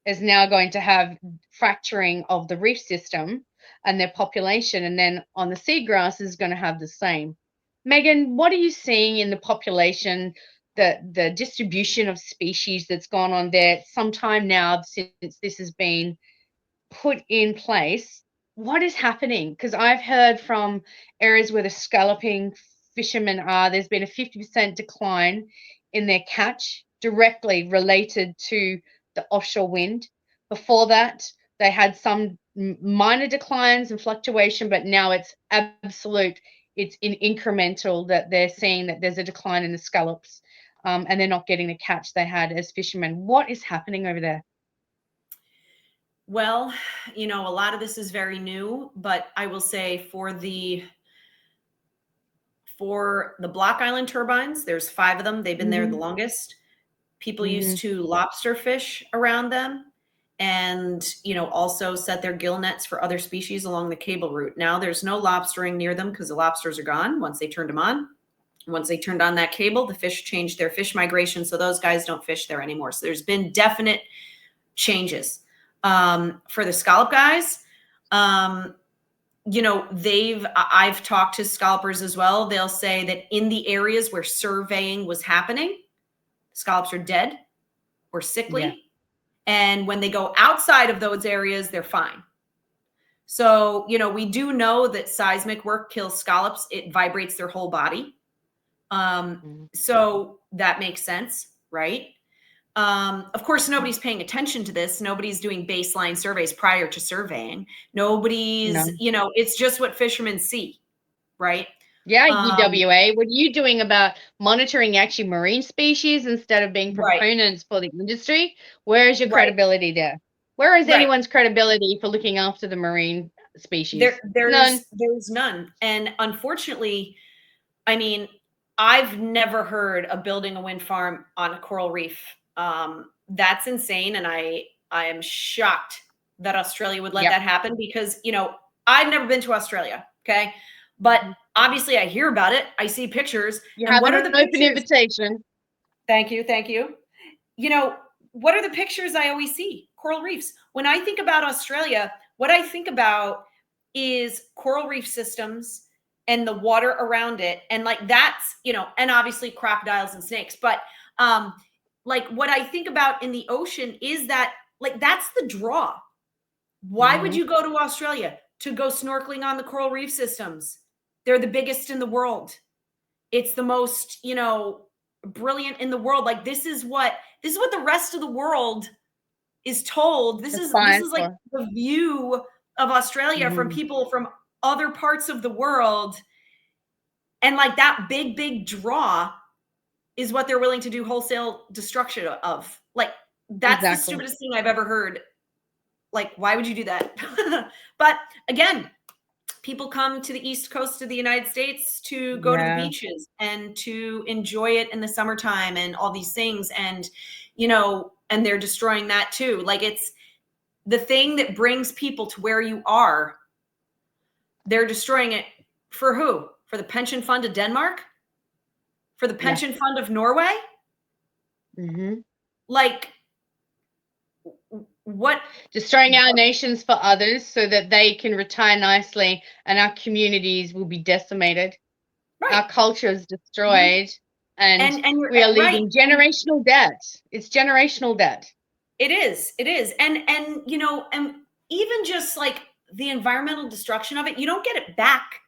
Speaker 1: is now going to have fracturing of the reef system and their population. And then on the seagrass is going to have the same. Megan, what are you seeing in the population, the distribution of species that's gone on there some time now since this has been put in place? What is happening? Because I've heard from areas where the scalloping fishermen are, there's been a 50% decline in their catch directly related to the offshore wind. Before that, they had some minor declines and fluctuation, but now it's absolute, it's in incremental that they're seeing that there's a decline in the scallops, and they're not getting the catch they had as fishermen. What is happening over there?
Speaker 2: well, you know, a lot of this is very new, but I will say for the Block Island turbines, there's 5 of them. They've been there the
Speaker 1: Mm-hmm.
Speaker 2: longest. People
Speaker 1: Mm-hmm.
Speaker 2: used to lobster fish around them and, you know, also set their gill nets for other species along the cable route. Now there's no lobstering near them because the lobsters are gone once they turned them on. Once they turned on that cable, the fish changed their fish migration. So those guys don't fish there anymore. So there's been definite changes. For the scallop guys, um, you know, I've talked to scalpers as well. They'll say that in the areas where surveying was happening, scallops are dead or
Speaker 1: Yeah.
Speaker 2: sickly. And when they go outside of those areas, they're fine. So, you know, we do know that seismic work kills scallops. It vibrates their whole body.
Speaker 1: Mhm.
Speaker 2: So that makes sense, right? Of course, nobody's paying attention to this. Nobody's doing baseline surveys prior to surveying. Nobody's,
Speaker 1: No.
Speaker 2: you know, it's just what fishermen see, right?
Speaker 1: Yeah,
Speaker 2: Um,
Speaker 1: UWA. What are you doing about monitoring actually marine species instead of being
Speaker 2: right,
Speaker 1: proponents for the industry? Where is your
Speaker 2: right,
Speaker 1: credibility there? Where is
Speaker 2: right.
Speaker 1: anyone's credibility for looking after the marine species? None.
Speaker 2: There's none. And unfortunately, I mean, I've never heard of building a wind farm on a coral reef. That's insane, and I am shocked that Australia would let
Speaker 1: Yep.
Speaker 2: that happen because, you know, I've never been to Australia, okay? But
Speaker 1: Mhm.
Speaker 2: obviously I hear about it, I see pictures,
Speaker 1: You
Speaker 2: and
Speaker 1: have
Speaker 2: what
Speaker 1: an
Speaker 2: are the
Speaker 1: open
Speaker 2: pictures?
Speaker 1: invitation.
Speaker 2: Thank you, thank you. You know, what are the pictures I always see? Coral reefs. When I think about Australia, what I think about is coral reef systems and the water around it. And like that's, you know, and obviously crocodiles and snakes. But like what I think about in the ocean is that like that's the draw. Why would
Speaker 1: Mhm.
Speaker 2: you go to Australia? To go snorkeling on the coral reef systems. They're the biggest in the world. It's the most, you know, brilliant in the world. Like this is what the rest of the world is told. This
Speaker 1: Fine
Speaker 2: is like
Speaker 1: for.
Speaker 2: the view of Australia from
Speaker 1: Mhm.
Speaker 2: people from other parts of the world. And like that big draw is what they're willing to do wholesale destruction of. Like that's the
Speaker 1: Exactly.
Speaker 2: stupidest thing I've ever heard. Like why would you do that? But again, people come to the east coast of the United States to go to the
Speaker 1: Yeah.
Speaker 2: beaches and to enjoy it in the summertime and all these things. And, you know, and they're destroying that too. Like it's the thing that brings people to where you are. They're destroying it for who? For the pension fund of Denmark? For the
Speaker 1: Yeah.
Speaker 2: pension fund of Norway?
Speaker 1: Mhm.
Speaker 2: Like what?
Speaker 1: Destroying our nations for others so that they can retire nicely and our communities will be decimated.
Speaker 2: Right.
Speaker 1: Our culture is
Speaker 2: Mhm.
Speaker 1: destroyed and
Speaker 2: And you're
Speaker 1: we are
Speaker 2: right.
Speaker 1: leaving
Speaker 2: And
Speaker 1: generational debt. It's generational debt.
Speaker 2: it is. It is. And you know, and even just like the environmental destruction of it, you don't get it back.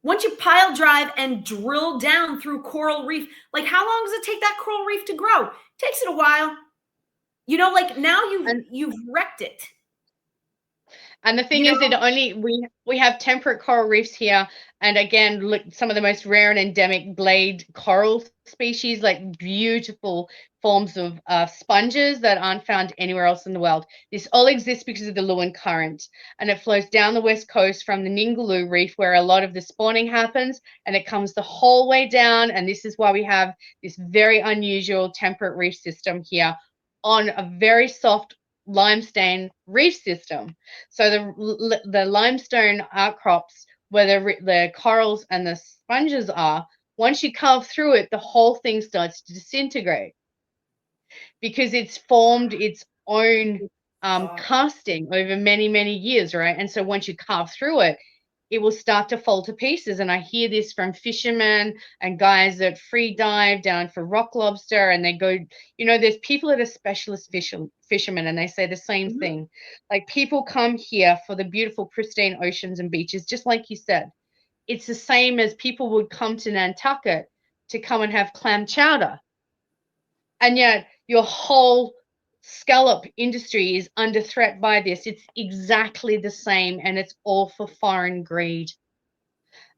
Speaker 2: Once you pile drive and drill down through coral reef, like how long does it take that coral reef to grow? It takes it a while. You know, like now
Speaker 1: And
Speaker 2: you've wrecked it.
Speaker 1: the
Speaker 2: You
Speaker 1: thing is, it
Speaker 2: know?
Speaker 1: only we have temperate coral reefs here, and again, look, some of the most rare and endemic blade coral species, like beautiful forms of sponges that aren't found anywhere else in the world. This all exists because of the Lewin Current, and it flows down the west coast from the Ningaloo Reef, where a lot of the spawning happens, and it comes the whole way down. And this is why we have this very unusual temperate reef system here on a very soft limestone reef system. So the limestone outcrops where the corals and the sponges are, once you carve through it, the whole thing starts to disintegrate because it's formed its own
Speaker 2: Soft.
Speaker 1: casting over many years, right? And so once you carve through it, it will start to fall to pieces. And I hear this from fishermen and guys that free dive down for rock lobster, and they go, there's people that are specialist fishermen, and they say the same
Speaker 2: Mhm.
Speaker 1: thing. Like people come here for the beautiful, pristine oceans and beaches, just like you said. It's the same as people would come to Nantucket to come and have clam chowder, and yet your whole scallop industry is under threat by this. It's exactly the same, and it's all for foreign greed.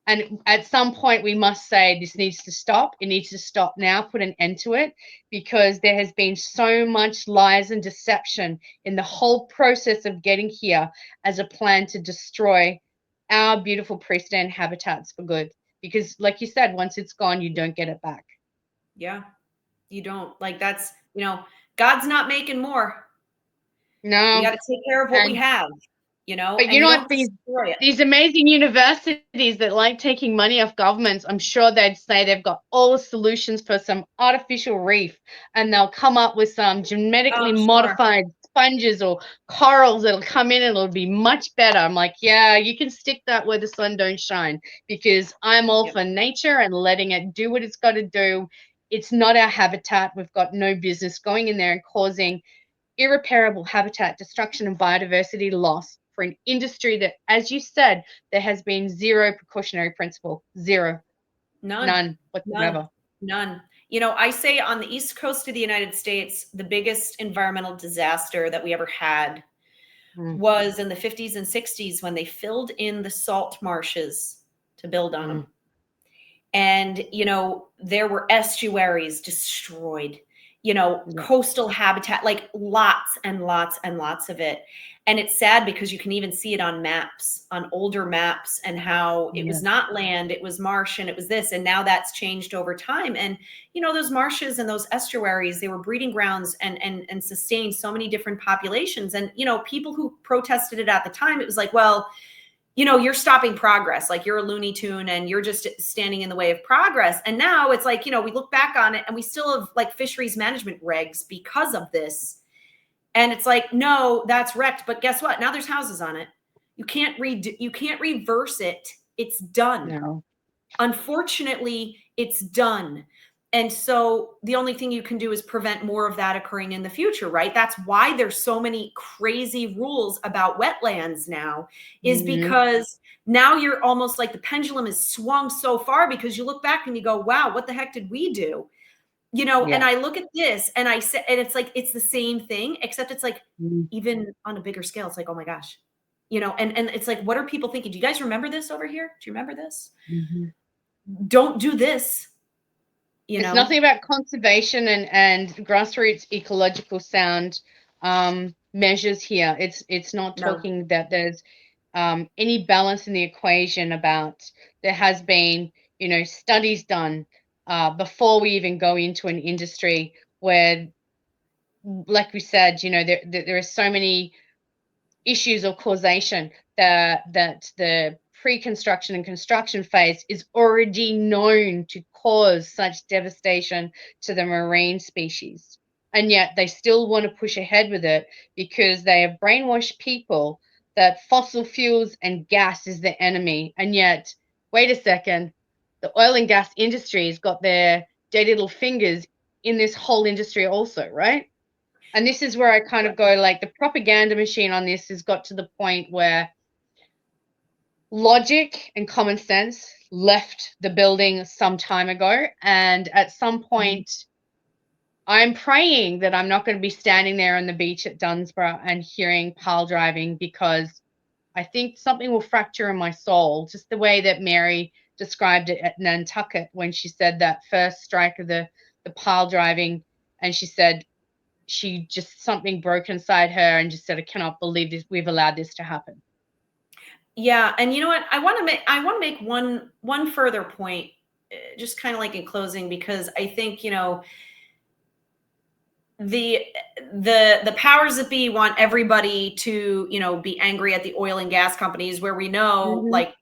Speaker 1: And at some point, we must say this needs to stop. It needs to stop now, put an end to it, because there has been so much lies and deception in the whole process of getting here as a plan to destroy our beautiful pristine habitats for good. Because, like you said, once it's gone, you don't get it back.
Speaker 2: Yeah. You don't like that's, you know, God's not making more. We got
Speaker 1: No.
Speaker 2: to take care of what we
Speaker 1: And
Speaker 2: have, you know,
Speaker 1: But
Speaker 2: and
Speaker 1: you
Speaker 2: you
Speaker 1: know what?
Speaker 2: don't
Speaker 1: These
Speaker 2: destroy it.
Speaker 1: these amazing universities that like taking money off governments, I'm sure they'd say they've got all the solutions for some artificial reef, and they'll come up with some
Speaker 2: Oh,
Speaker 1: genetically
Speaker 2: sure.
Speaker 1: modified sponges or corals that'll come in and it'll be much better. I'm like, yeah, you can stick that where the sun don't shine, because I'm all
Speaker 2: Yep.
Speaker 1: for nature and letting it do what it's got to do. It's not our habitat. We've got no business going in there and causing irreparable habitat destruction and biodiversity loss for an industry that, as you said, there has been zero precautionary principle. Zero.
Speaker 2: None,
Speaker 1: None
Speaker 2: none,
Speaker 1: whatsoever.
Speaker 2: none. You know, I say on the East Coast of the United States, the biggest environmental disaster that we ever had
Speaker 1: Mm,
Speaker 2: was in the 50s and 60s when they filled in the salt marshes to build on
Speaker 1: mm,
Speaker 2: them. And, you know, there were estuaries destroyed, you know,
Speaker 1: yeah,
Speaker 2: coastal habitat, like lots and lots and lots of it. And it's sad because you can even see it on maps, on older maps, and how it
Speaker 1: yeah,
Speaker 2: was not land, it was marsh, and it was this. And now that's changed over time. And, you know, those marshes and those estuaries, they were breeding grounds and sustained so many different populations. And, you know, people who protested it at the time, it was like, well, you know, you're stopping progress. Like, you're a Looney Tune and you're just standing in the way of progress. And now it's like, you know, we look back on it and we still have like fisheries management regs because of this. And it's like, no, that's wrecked. But guess what? Now there's houses on it. You can't reverse it. It's done.
Speaker 1: no.
Speaker 2: Unfortunately, it's done. And so the only thing you can do is prevent more of that occurring in the future, right? That's why there's so many crazy rules about wetlands now, is
Speaker 1: Hmm.
Speaker 2: because now you're almost like the pendulum is swung so far, because you look back and you go, wow, what the heck did we do? You know, and
Speaker 1: Yeah.
Speaker 2: I look at this and I say, and it's like, it's the same thing, except it's like,
Speaker 1: Mm,
Speaker 2: even on a bigger scale, it's like, oh my gosh, you know, and it's like, what are people thinking? Do you guys remember this over here? Do you remember this?
Speaker 1: mhm.
Speaker 2: Don't do this, you
Speaker 1: It's
Speaker 2: know?
Speaker 1: nothing about conservation and grassroots ecological sound measures here. It's not
Speaker 2: No.
Speaker 1: talking that there's any balance in the equation. About there has been, studies done before we even go into an industry where, like we said, there are so many issues or causation that the pre-construction and construction phase is already known to cause such devastation to the marine species. And yet they still want to push ahead with it because they have brainwashed people that fossil fuels and gas is the enemy. And yet, wait a second, the oil and gas industry has got their dirty little fingers in this whole industry also, right? And this is where I kind of go, like, the propaganda machine on this has got to the point where logic and common sense left the building some time ago. And at some
Speaker 2: Mhm.
Speaker 1: point, I'm praying that I'm not going to be standing there on the beach at Dunsborough and hearing pile driving, because I think something will fracture in my soul, just the way that Mary described it at Nantucket when she said that first strike of the pile driving. And she said, she just something broke inside her and just said, I cannot believe this, we've allowed this to happen.
Speaker 2: Yeah, and you know what? I want to make one further point, just kind of like in closing, because I think, you know, the the powers that be want everybody to, you know, be angry at the oil and gas companies, where we know,
Speaker 1: Mhm.
Speaker 2: like,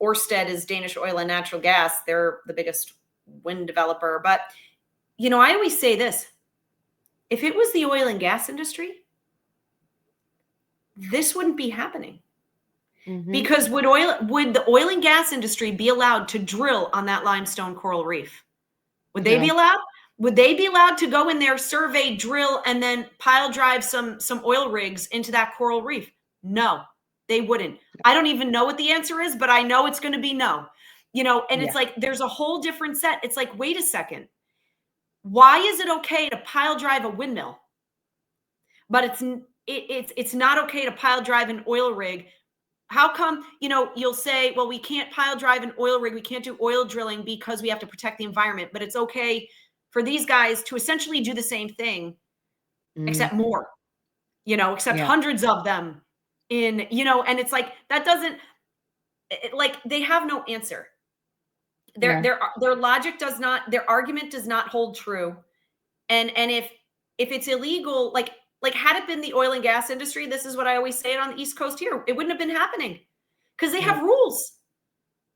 Speaker 2: Ørsted is Danish Oil and Natural Gas. They're the biggest wind developer. But, you know, I always say this: if it was the oil and gas industry, this wouldn't be happening.
Speaker 1: Mhm.
Speaker 2: Because would the oil and gas industry be allowed to drill on that limestone coral reef? Would they be
Speaker 1: No.
Speaker 2: allowed? Would they be allowed to go in there, survey, drill, and then pile drive some oil rigs into that coral reef? No, they wouldn't. I don't even know what the answer is, but I know it's going to be no. You know, and it's
Speaker 1: Yeah.
Speaker 2: like there's a whole different set. It's like, wait a second. Why is it okay to pile drive a windmill, but it's not okay to pile drive an oil rig? How come, you know, you'll say, well, we can't pile drive an oil rig, we can't do oil drilling because we have to protect the environment, but it's okay for these guys to essentially do the same thing,
Speaker 1: Mm.
Speaker 2: except more, you know, except
Speaker 1: Yeah.
Speaker 2: hundreds of them in, you know, and it's like that doesn't like they have no answer. Their
Speaker 1: No.
Speaker 2: their their logic does not, their argument does not hold true. And if it's illegal, like had it been the oil and gas industry, this is what I always say it on the East Coast here, it wouldn't have been happening because they
Speaker 1: No.
Speaker 2: have rules.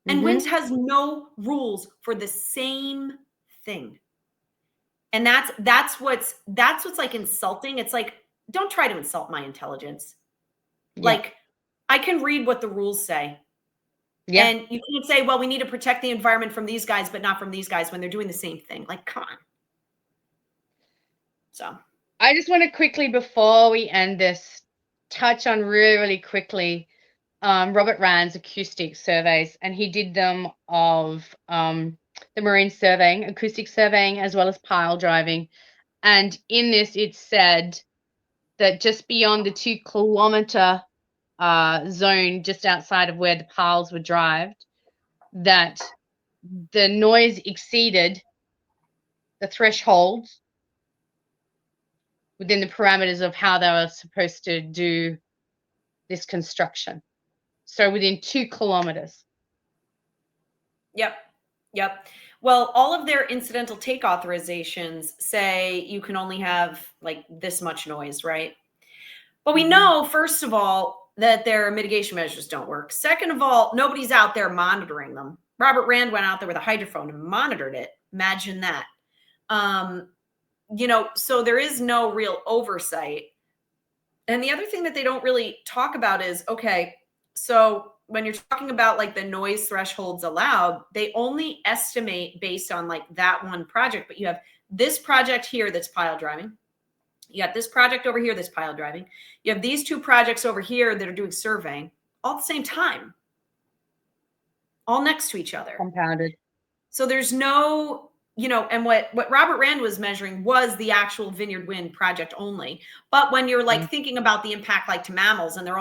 Speaker 2: And wind
Speaker 1: Mhm.
Speaker 2: has no rules for the same thing. And that's what's like insulting. It's like, don't try to insult my intelligence.
Speaker 1: Yeah.
Speaker 2: Like, I can read what the rules say.
Speaker 1: Yeah.
Speaker 2: And you can't say, well, we need to protect the environment from these guys, but not from these guys when they're doing the same thing. Like, come on. So
Speaker 1: I just want to quickly, before we end this, touch on really quickly Robert Rand's acoustic surveys, and he did them of the marine surveying, acoustic surveying, as well as pile driving. And in this, it said that just beyond the 2-kilometer zone, just outside of where the piles were drived, that the noise exceeded the thresholds within the parameters of how they were supposed to do this construction. So within 2 kilometers.
Speaker 2: Yep. Well, all of their incidental take authorizations say you can only have like this much noise, right? But we know, first of all, that their mitigation measures don't work. Second of all, nobody's out there monitoring them. Robert Rand went out there with a hydrophone and monitored it. Imagine that. So there is no real oversight. And the other thing that they don't really talk about is, okay, so when you're talking about like the noise thresholds allowed, they only estimate based on like that one project, but you have this project here that's pile driving. You got this project over here that's pile driving. You have these 2 projects over here that are doing surveying all at the same time, all next to each other.
Speaker 1: Compounded.
Speaker 2: So there's no, and what Robert Rand was measuring was the actual Vineyard Wind project only. But when you're like thinking about the impact like to mammals, and they're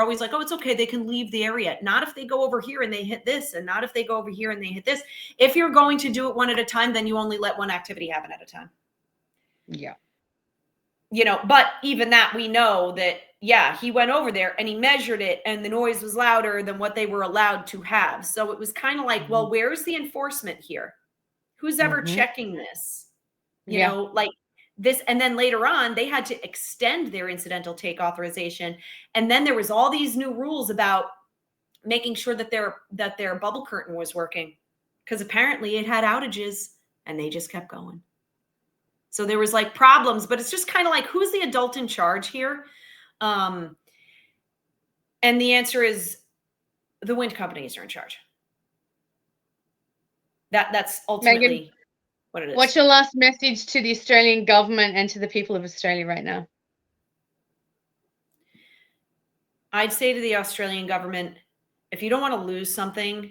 Speaker 2: always like, oh, it's okay, they can leave the area. Not if they go over here and they hit this, and not if they go over here and they hit this. If you're going to do it one at a time, then you only let one activity happen at a time.
Speaker 1: Yeah.
Speaker 2: But even that, we know that, yeah, he went over there and he measured it and the noise was louder than what they were allowed to have. So it was kind of like, well, where's the enforcement here? Who's ever checking this? Like this. And then later on, they had to extend their incidental take authorization. And then there was all these new rules about making sure that their bubble curtain was working, because apparently it had outages and they just kept going. So there was like problems, but it's just kind of like, who's the adult in charge here? And the answer is the wind companies are in charge. That's ultimately
Speaker 1: Megan,
Speaker 2: what it is.
Speaker 1: What's your last message to the Australian government and to the people of Australia right now?
Speaker 2: I'd say to the Australian government, if you don't want to lose something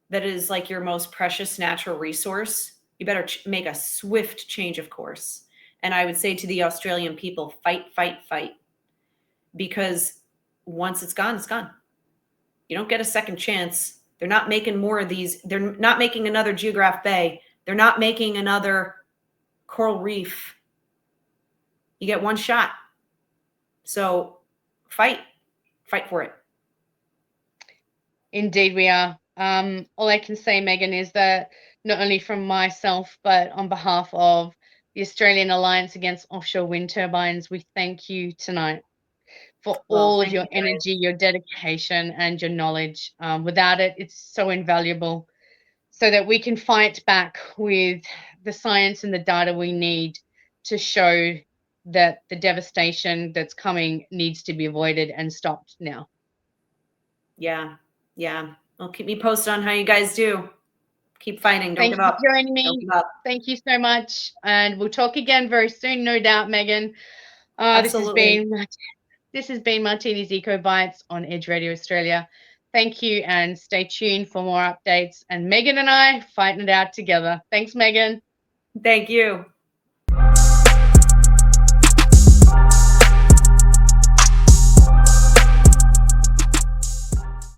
Speaker 2: that is like your most precious natural resource, you better make a swift change of course. And I would say to the Australian people, fight, fight, fight. Because once it's gone, it's gone. You don't get a second chance. They're not making more of these. They're not making another Geograph Bay. They're not making another coral reef. You get one shot. So fight for it.
Speaker 1: Indeed, we are. All I can say, Megan, is that not only from myself, but on behalf of the Australian Alliance Against Offshore Wind Turbines, we thank you tonight for all of your energy, your dedication, and your knowledge. Without it, it's so invaluable, so that we can fight back with the science and the data we need to show that the devastation that's coming needs to be avoided and stopped now.
Speaker 2: Yeah. Well, keep me posted on how you guys do. Keep fighting. Don't give up.
Speaker 1: Thank you for joining me. Thank you so much. And we'll talk again very soon, no doubt, Megan.
Speaker 2: Absolutely.
Speaker 1: This has been Martinis Eco Bites on Edge Radio Australia. Thank you, and stay tuned for more updates. And Megan and I fighting it out together. Thanks, Megan.
Speaker 2: Thank you.